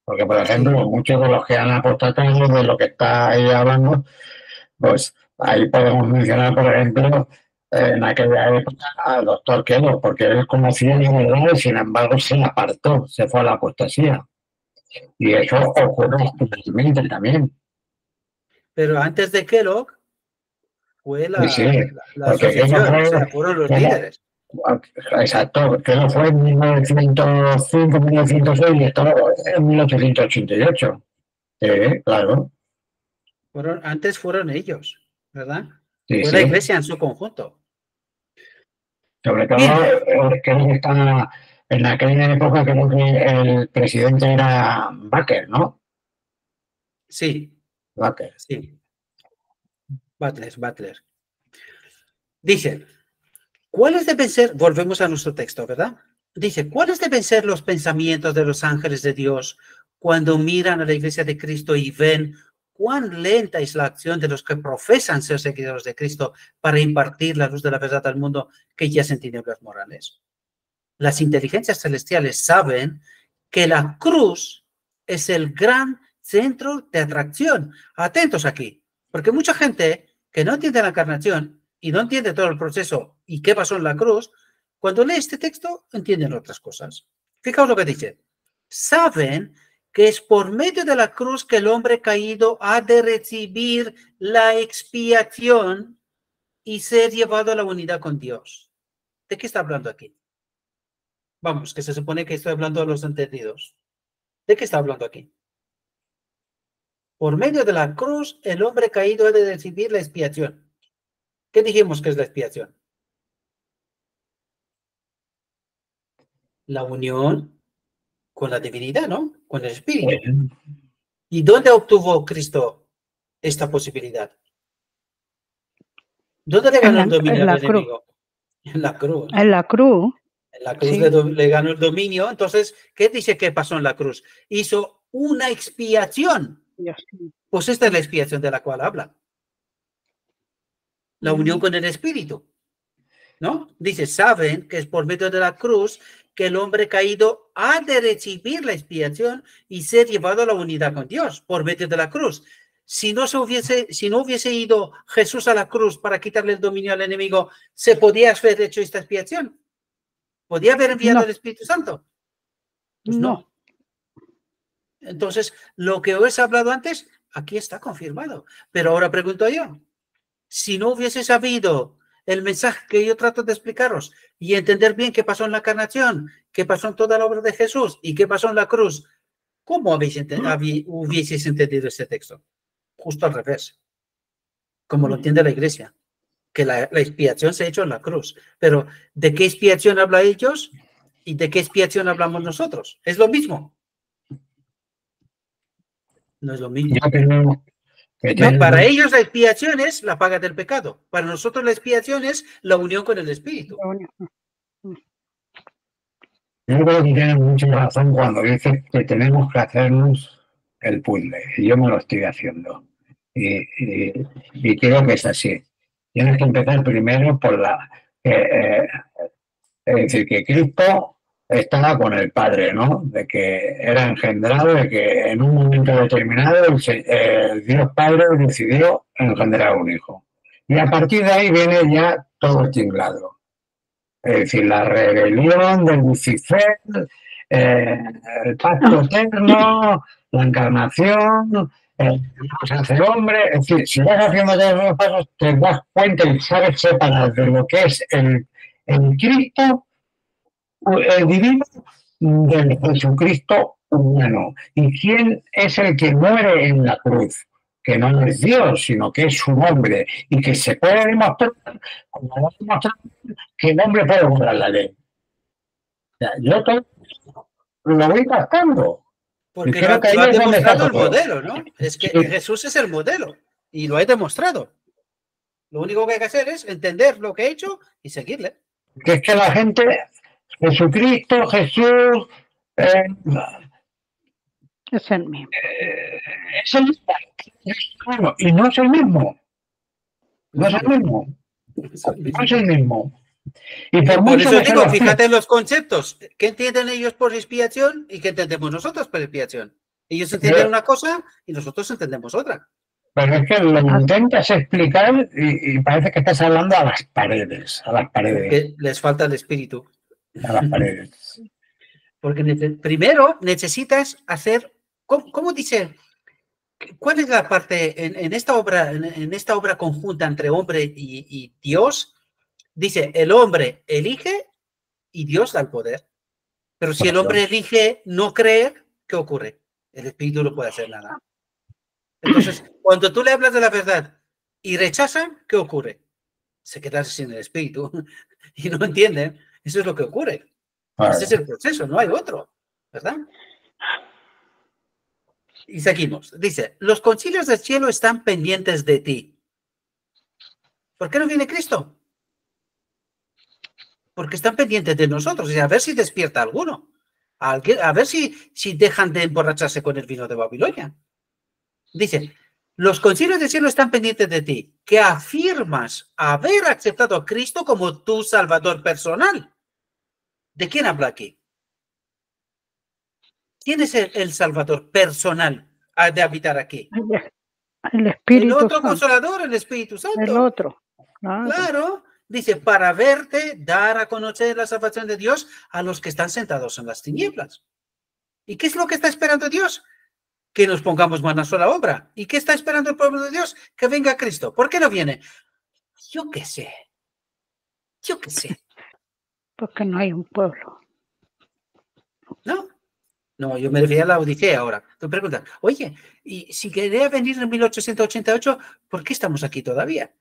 Porque, por ejemplo, Sí. muchos de los que han apostatado de lo que está ahí hablando, pues ahí podemos mencionar, por ejemplo, en aquella época al doctor Quedo, porque él conocía la verdad y sin embargo se apartó, se fue a la apostasía. Y eso ocurre actualmente también. Pero antes de Kellogg fue Y sí, la porque Quedo asociación, o fue, sea, fueron los líderes. exacto, Quedo fue en 1905, 1906 y estaba en 1888. Sí, claro, Antes fueron ellos, ¿verdad? sí, Fue la sí. iglesia en su conjunto. Sobre todo, Bien, creo que está en aquella época, creo que el presidente era Baker, ¿no? sí, Baker. sí. Butler. Dice, ¿cuáles deben ser? Volvemos a nuestro texto, ¿verdad? Dice, ¿cuáles deben ser los pensamientos de los ángeles de Dios cuando miran a la iglesia de Cristo y ven cuán lenta es la acción de los que profesan ser seguidores de Cristo para impartir la luz de la verdad al mundo que yace en tinieblas morales? Las inteligencias celestiales saben que la cruz es el gran centro de atracción. Atentos aquí, porque mucha gente que no entiende la encarnación y no entiende todo el proceso y qué pasó en la cruz, cuando lee este texto entienden otras cosas. Fijaos lo que dice. Saben que es por medio de la cruz que el hombre caído ha de recibir la expiación y ser llevado a la unidad con Dios. ¿De qué está hablando aquí? Vamos, que se supone que estoy hablando a los entendidos. ¿De qué está hablando aquí? Por medio de la cruz, el hombre caído ha de recibir la expiación. ¿Qué dijimos que es la expiación? La unión con la divinidad, ¿no? Con el Espíritu. ¿Y dónde obtuvo Cristo esta posibilidad? ¿Dónde le ganó el dominio al enemigo? En la cruz. En la cruz. En la cruz Sí. le ganó el dominio. Entonces, ¿qué dice que pasó en la cruz? Hizo una expiación. Pues esta es la expiación de la cual habla. La unión con el Espíritu, ¿no? Dice, saben que es por medio de la cruz que el hombre caído ha de recibir la expiación y ser llevado a la unidad con Dios, por medio de la cruz. Si no hubiese ido Jesús a la cruz para quitarle el dominio al enemigo, ¿se podía haber hecho esta expiación? ¿Podía haber enviado el Espíritu Santo? Pues no. Entonces, lo que os he hablado antes, aquí está confirmado. Pero ahora pregunto yo, si no hubiese sabido el mensaje que yo trato de explicaros y entender bien qué pasó en la encarnación, qué pasó en toda la obra de Jesús y qué pasó en la cruz, ¿cómo hubieseis entendido este texto? Justo al revés, como lo entiende la iglesia, que la expiación se ha hecho en la cruz. Pero ¿de qué expiación habla ellos y de qué expiación hablamos nosotros? ¿Es lo mismo? No es lo mismo. No, para ellos la expiación es la paga del pecado. Para nosotros la expiación es la unión con el Espíritu. Yo creo que tienes mucha razón cuando dices que tenemos que hacernos el puzzle. Y yo me lo estoy haciendo. Y creo que es así. Tienes que empezar primero por es decir, que Cristo estaba con el Padre, ¿no? De que era engendrado, de que en un momento determinado el Dios Padre decidió engendrar un hijo. Y a partir de ahí viene ya todo el tinglado. Es decir, la rebelión de Lucifer, el pacto eterno, la encarnación, se hace hombre. Es decir, si vas haciendo todos los pasos, te das cuenta y sabes separar de lo que es el Cristo, el divino, del Jesucristo humano. ¿Y quién es el que muere en la cruz? Que no es Dios, sino que es su nombre, y que se puede demostrar, como lo demostrado, que el hombre puede burlar la ley. O sea, yo todo lo voy captando. Porque lo ha demostrado el modelo, ¿no? Es que Jesús es el modelo y lo he demostrado. Lo único que hay que hacer es entender lo que he hecho y seguirle. Que es que la gente, Jesucristo, Jesús, es el mismo. Es el mismo. Claro, y no es el mismo. No es el mismo. No es el mismo. Y por eso digo, fíjate en los conceptos. ¿Qué entienden ellos por expiación y qué entendemos nosotros por expiación? Ellos entienden una cosa y nosotros entendemos otra. Pero es que lo intentas explicar y parece que estás hablando a las paredes. Porque les falta el espíritu. A las paredes. Porque primero necesitas hacer, ¿cómo dice? ¿Cuál es la parte en esta obra conjunta entre hombre y Dios? Dice, el hombre elige y Dios da el poder. Pero si el hombre elige no creer, ¿qué ocurre? El espíritu no puede hacer nada. Entonces, cuando tú le hablas de la verdad y rechazan, ¿qué ocurre? Se queda sin el espíritu y no entienden. Eso es lo que ocurre. Ese es el proceso, no hay otro, ¿verdad? Y seguimos. Dice, los concilios del cielo están pendientes de ti. ¿Por qué no viene Cristo? Porque están pendientes de nosotros. Y a ver si despierta alguno. A ver si dejan de emborracharse con el vino de Babilonia. Dice, los concilios del cielo están pendientes de ti, que afirmas haber aceptado a Cristo como tu Salvador personal. ¿De quién habla aquí? ¿Quién es el Salvador personal de habitar aquí? El Espíritu El otro Santo. Consolador, el Espíritu Santo. El otro. Claro. Dice, para verte, dar a conocer la salvación de Dios a los que están sentados en las tinieblas. ¿Y qué es lo que está esperando Dios? Que nos pongamos manos a la obra. ¿Y qué está esperando el pueblo de Dios? Que venga Cristo. ¿Por qué no viene? Yo qué sé. Yo qué sé. Porque no hay un pueblo. No, yo me refería a la Odisea ahora. Tú preguntas, oye, y si quería venir en 1888, ¿por qué estamos aquí todavía?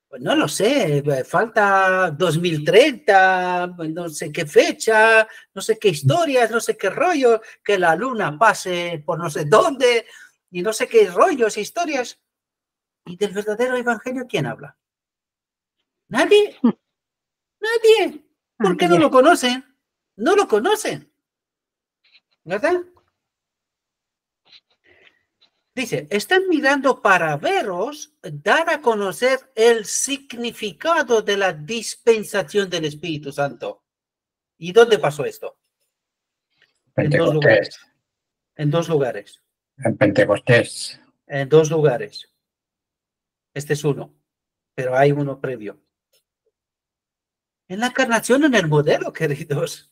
Pues no lo sé, falta 2030, no sé qué fecha, no sé qué historias, no sé qué rollo, que la luna pase por no sé dónde, y no sé qué rollos, historias. ¿Y del verdadero evangelio quién habla? ¿Nadie? Nadie. ¿Por qué no lo conocen? No lo conocen. ¿Verdad? Dice, están mirando para veros, dar a conocer el significado de la dispensación del Espíritu Santo. ¿Y dónde pasó esto? En dos lugares. En dos lugares. En Pentecostés. En dos lugares. Este es uno, pero hay uno previo. En la encarnación, en el modelo, queridos.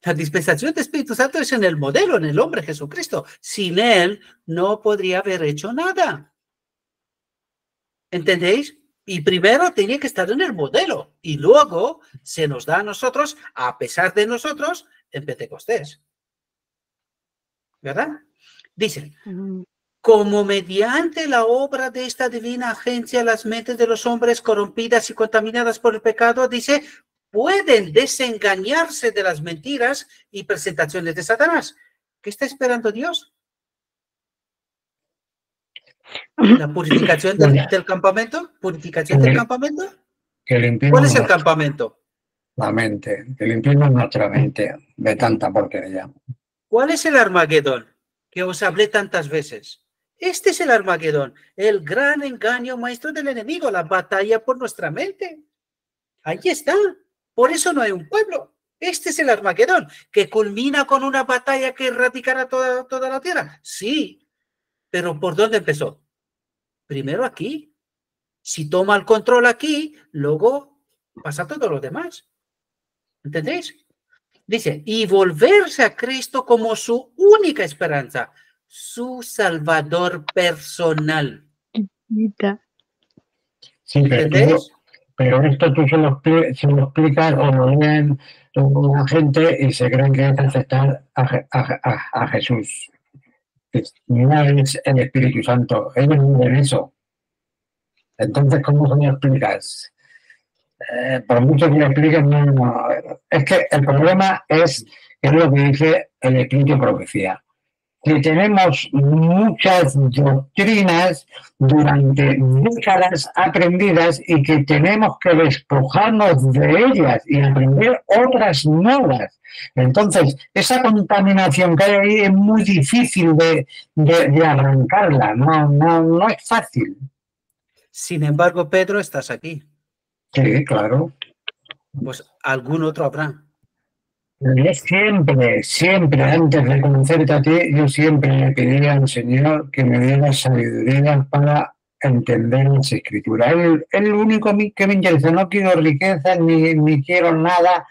La dispensación del Espíritu Santo es en el modelo, en el hombre Jesucristo. Sin él no podría haber hecho nada. ¿Entendéis? Y primero tenía que estar en el modelo y luego se nos da a nosotros, a pesar de nosotros, en Pentecostés. ¿Verdad? Dice, como mediante la obra de esta divina agencia las mentes de los hombres corrompidas y contaminadas por el pecado, dice, pueden desengañarse de las mentiras y presentaciones de Satanás. ¿Qué está esperando Dios? ¿La purificación del campamento? ¿Purificación del campamento? ¿Cuál es el campamento? La mente, que limpiemos nuestra mente de tanta porquería. ¿Cuál es el Armagedón que os hablé tantas veces? Este es el Armagedón, el gran engaño maestro del enemigo, la batalla por nuestra mente. Ahí está. Por eso no hay un pueblo. Este es el Armagedón, que culmina con una batalla que erradicará toda la tierra. Sí, pero ¿por dónde empezó? Primero aquí. Si toma el control aquí, luego pasa todo lo demás. ¿Entendéis? Dice, y volverse a Cristo como su única esperanza, su Salvador personal. Sí, pero esto tú se lo explicas o lo leen la gente y se creen que es aceptar a Jesús. No es el Espíritu Santo, ellos no ven eso. Entonces, ¿cómo se lo explicas? Por mucho que lo expliques, no. Es que el problema es lo que dice el Espíritu de Profecía. que tenemos muchas doctrinas durante décadas aprendidas y que tenemos que despojarnos de ellas y aprender otras nuevas. Entonces, esa contaminación que hay ahí es muy difícil de arrancarla, no es fácil. Sin embargo, Pedro, estás aquí. Sí, claro. Pues algún otro habrá. Yo siempre, antes de conocerte a ti, yo siempre le pedía al Señor que me diera sabiduría para entender las Escrituras. Es lo único que me interesa. No quiero riquezas ni quiero nada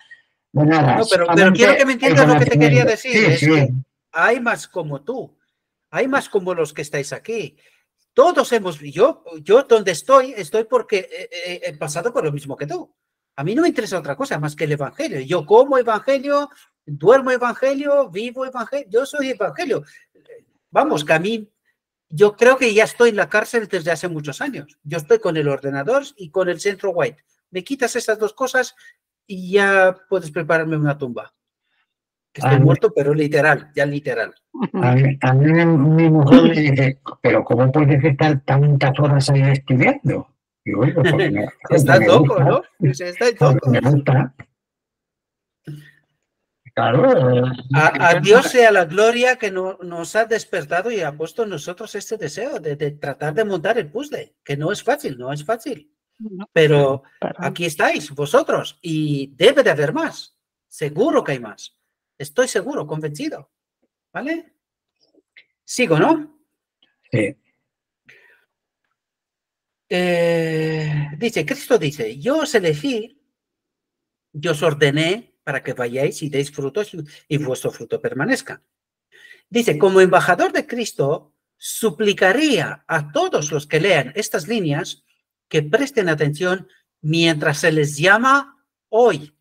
de nada. No, pero quiero que me entiendas lo que te quería decir. Sí, Es sí. que hay más como tú. Hay más como los que estáis aquí. Todos hemos... Yo donde estoy porque he pasado por lo mismo que tú. A mí no me interesa otra cosa más que el Evangelio. Yo como Evangelio, duermo Evangelio, vivo Evangelio. Yo soy Evangelio. Vamos, que a mí... Yo creo que ya estoy en la cárcel desde hace muchos años. Yo estoy con el ordenador y con el centro white. Me quitas esas dos cosas y ya puedes prepararme una tumba. Que estoy muerto, pero literal, ya literal. A mí mi mujer me dice, pero ¿cómo puedes estar tantas horas ahí estudiando? Y bueno, Estás loco, ¿no? Estás loco. Me gusta. Claro. A Dios sea la gloria que nos ha despertado y ha puesto en nosotros este deseo de tratar de montar el puzzle, que no es fácil, no es fácil. Pero aquí estáis, vosotros, y debe de haber más. Seguro que hay más. Estoy seguro, convencido. ¿Vale? Sigo, ¿no? Sí. Cristo dice, yo os elegí, yo os ordené para que vayáis y deis frutos y vuestro fruto permanezca. Dice, como embajador de Cristo, suplicaría a todos los que lean estas líneas que presten atención mientras se les llama hoy.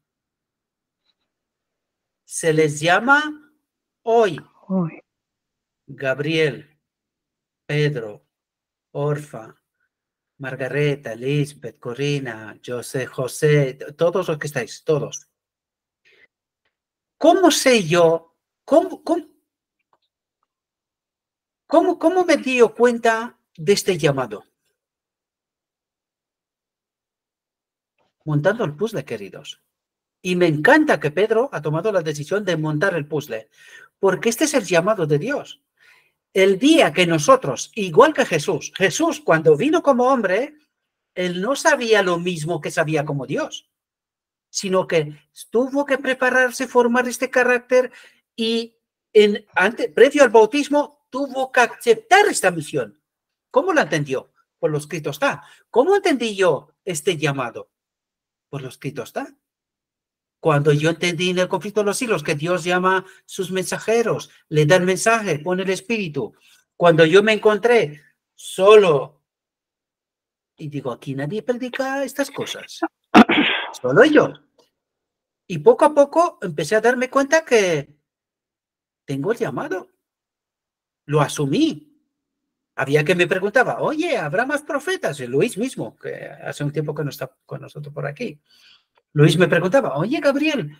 Se les llama hoy. Gabriel, Pedro, Orfa, Margareta, Lisbeth, Corina, José, todos los que estáis, todos. ¿Cómo sé yo? ¿Cómo me di cuenta de este llamado? Montando el puzzle, queridos. Y me encanta que Pedro ha tomado la decisión de montar el puzzle, porque este es el llamado de Dios. El día que nosotros, igual que Jesús, cuando vino como hombre, él no sabía lo mismo que sabía como Dios, sino que tuvo que prepararse, formar este carácter y previo al bautismo tuvo que aceptar esta misión. ¿Cómo la entendió? Por lo escrito está. ¿Cómo entendí yo este llamado? Por lo escrito está. Cuando yo entendí en el conflicto de los siglos que Dios llama a sus mensajeros, le da el mensaje, pone el espíritu. Cuando yo me encontré solo y digo, aquí nadie predica estas cosas, solo yo. Y poco a poco empecé a darme cuenta que tengo el llamado. Lo asumí. Había que me preguntaba, oye, ¿habrá más profetas? Y Luis mismo, que hace un tiempo que no está con nosotros por aquí. Luis me preguntaba, oye, Gabriel,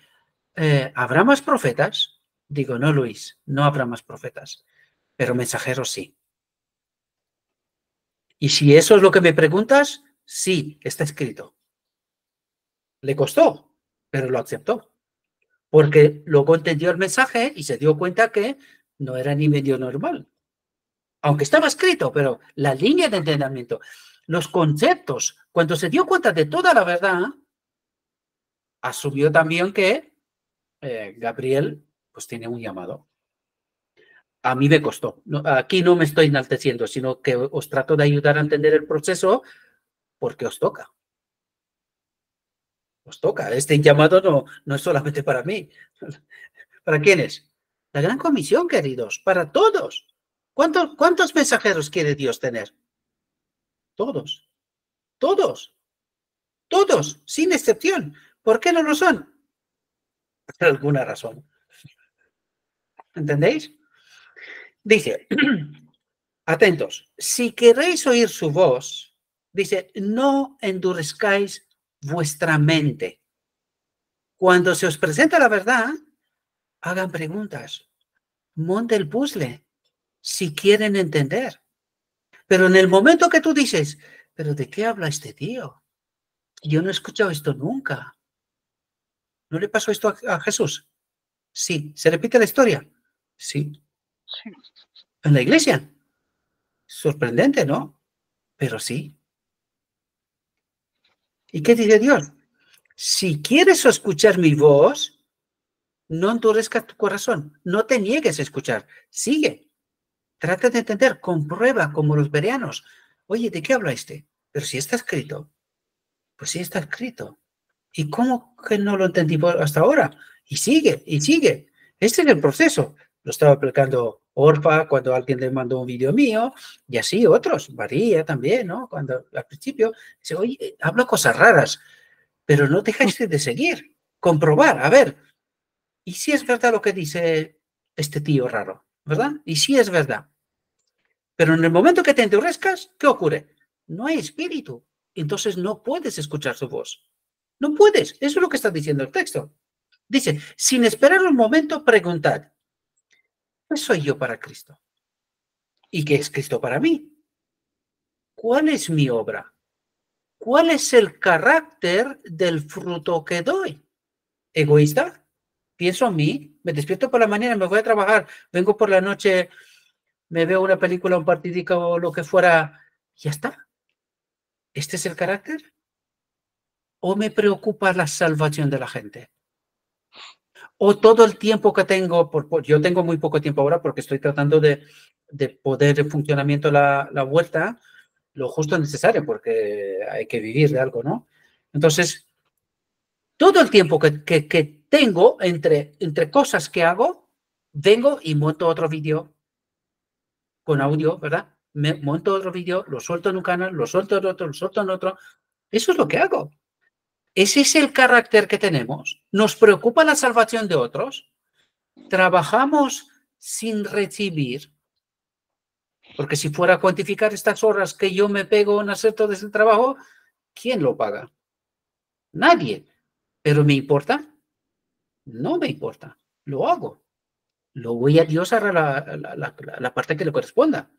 ¿habrá más profetas? Digo, no, Luis, no habrá más profetas, pero mensajeros sí. Y si eso es lo que me preguntas, sí, está escrito. Le costó, pero lo aceptó. Porque luego entendió el mensaje y se dio cuenta que no era ni medio normal. Aunque estaba escrito, pero la línea de entendimiento, los conceptos, cuando se dio cuenta de toda la verdad, asumió también que Gabriel pues tiene un llamado. A mí me costó. Aquí no me estoy enalteciendo, sino que os trato de ayudar a entender el proceso porque os toca. Os toca. Este llamado no es solamente para mí. ¿Para quiénes? La gran comisión, queridos, para todos. ¿Cuántos mensajeros quiere Dios tener? Todos. Todos. Todos, sin excepción. ¿Por qué no lo son? Por alguna razón. ¿Entendéis? Dice, atentos, si queréis oír su voz, dice, no endurezcáis vuestra mente. Cuando se os presenta la verdad, hagan preguntas, monte el puzzle, si quieren entender. Pero en el momento que tú dices, ¿pero de qué habla este tío? Yo no he escuchado esto nunca. ¿No le pasó esto a Jesús? Sí. ¿Se repite la historia? Sí. Sí. ¿En la iglesia? Sorprendente, ¿no? Pero sí. ¿Y qué dice Dios? Si quieres escuchar mi voz, no endurezcas tu corazón. No te niegues a escuchar. Sigue. Trata de entender. Comprueba como los bereanos. Oye, ¿de qué habla este? Pero si está escrito. Pues sí está escrito. ¿Y cómo que no lo entendí hasta ahora? Y sigue, y sigue. Este es el proceso. Lo estaba aplicando Orfa cuando alguien le mandó un vídeo mío, y así otros. María también, ¿no? Cuando al principio dice, oye, habla cosas raras, pero no dejáis de seguir, comprobar, a ver. ¿Y si es verdad lo que dice este tío raro? ¿Verdad? Y si es verdad. Pero en el momento que te endurezcas, ¿qué ocurre? No hay espíritu. Entonces no puedes escuchar su voz. No puedes. Eso es lo que está diciendo el texto. Dice, sin esperar un momento, preguntad, ¿qué soy yo para Cristo? ¿Y qué es Cristo para mí? ¿Cuál es mi obra? ¿Cuál es el carácter del fruto que doy? ¿Egoísta? Pienso en mí, me despierto por la mañana, me voy a trabajar, vengo por la noche, me veo una película, un partidico o lo que fuera, ya está. ¿Este es el carácter? ¿O me preocupa la salvación de la gente? ¿O todo el tiempo que tengo, yo tengo muy poco tiempo ahora porque estoy tratando de poder en funcionamiento la vuelta, lo justo necesario, porque hay que vivir de algo, ¿no? Entonces, todo el tiempo que tengo entre cosas que hago, vengo y monto otro vídeo con audio, ¿verdad? Me monto otro vídeo, lo suelto en un canal, lo suelto en otro, lo suelto en otro. Eso es lo que hago. Ese es el carácter que tenemos. Nos preocupa la salvación de otros. Trabajamos sin recibir. Porque si fuera a cuantificar estas horas que yo me pego en hacer todo ese trabajo, ¿quién lo paga? Nadie. ¿Pero me importa? No me importa. Lo hago. Lo voy a Dios a la parte que le corresponda.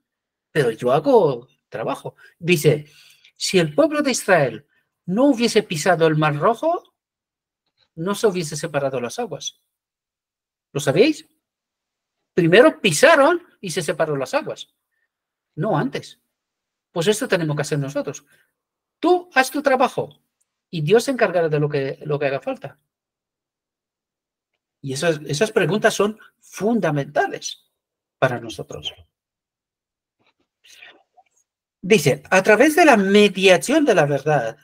Pero yo hago trabajo. Dice, si el pueblo de Israel no hubiese pisado el Mar Rojo, no se hubiese separado las aguas. ¿Lo sabéis? Primero pisaron y se separaron las aguas. No antes. Pues esto tenemos que hacer nosotros. Tú haz tu trabajo y Dios se encargará de lo que haga falta. Y esas preguntas son fundamentales para nosotros. Dice, a través de la mediación de la verdad,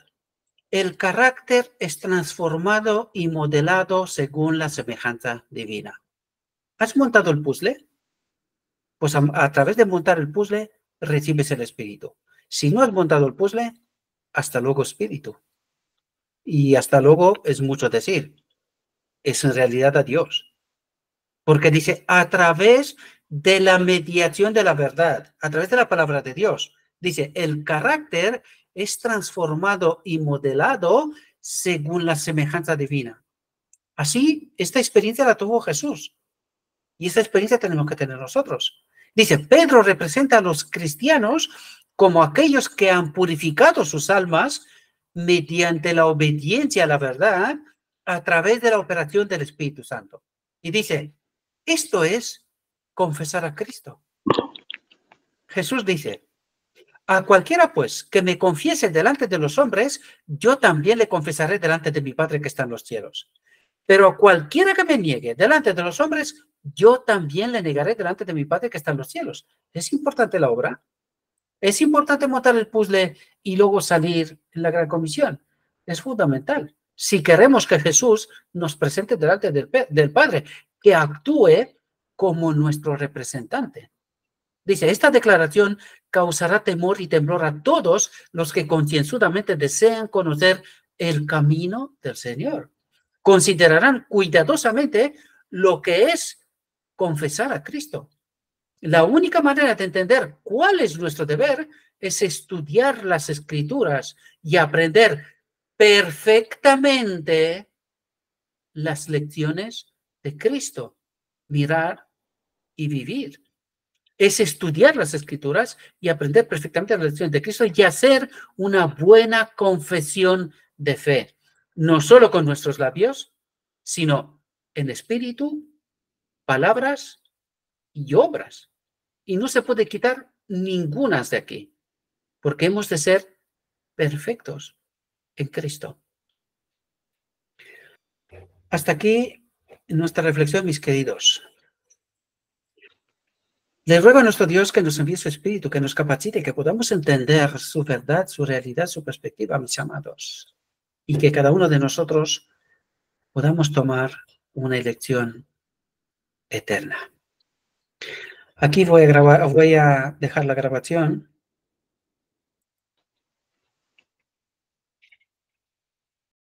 el carácter es transformado y modelado según la semejanza divina. ¿Has montado el puzzle? Pues a través de montar el puzzle recibes el espíritu. Si no has montado el puzzle, hasta luego espíritu. Y hasta luego es mucho decir. Es en realidad a Dios. Porque dice, a través de la mediación de la verdad, a través de la palabra de Dios. Dice, el carácter es transformado y modelado según la semejanza divina. Así, esta experiencia la tuvo Jesús. Y esta experiencia tenemos que tener nosotros. Dice, Pedro representa a los cristianos como aquellos que han purificado sus almas mediante la obediencia a la verdad a través de la operación del Espíritu Santo. Y dice, esto es confesar a Cristo. Jesús dice, a cualquiera pues que me confiese delante de los hombres, yo también le confesaré delante de mi Padre que está en los cielos. Pero a cualquiera que me niegue delante de los hombres, yo también le negaré delante de mi Padre que está en los cielos. ¿Es importante la obra? ¿Es importante montar el puzzle y luego salir en la gran comisión? Es fundamental. Si queremos que Jesús nos presente delante del Padre, que actúe como nuestro representante. Dice, esta declaración causará temor y temblor a todos los que concienzudamente desean conocer el camino del Señor. Considerarán cuidadosamente lo que es confesar a Cristo. La única manera de entender cuál es nuestro deber es estudiar las Escrituras y aprender perfectamente las lecciones de Cristo, mirar y vivir. es estudiar las Escrituras y aprender perfectamente la lección de Cristo y hacer una buena confesión de fe, no solo con nuestros labios, sino en espíritu, palabras y obras. Y no se puede quitar ninguna de aquí, porque hemos de ser perfectos en Cristo. Hasta aquí nuestra reflexión, mis queridos. Le ruego a nuestro Dios que nos envíe su Espíritu, que nos capacite, que podamos entender su verdad, su realidad, su perspectiva, mis amados, y que cada uno de nosotros podamos tomar una elección eterna. Aquí voy a dejar la grabación.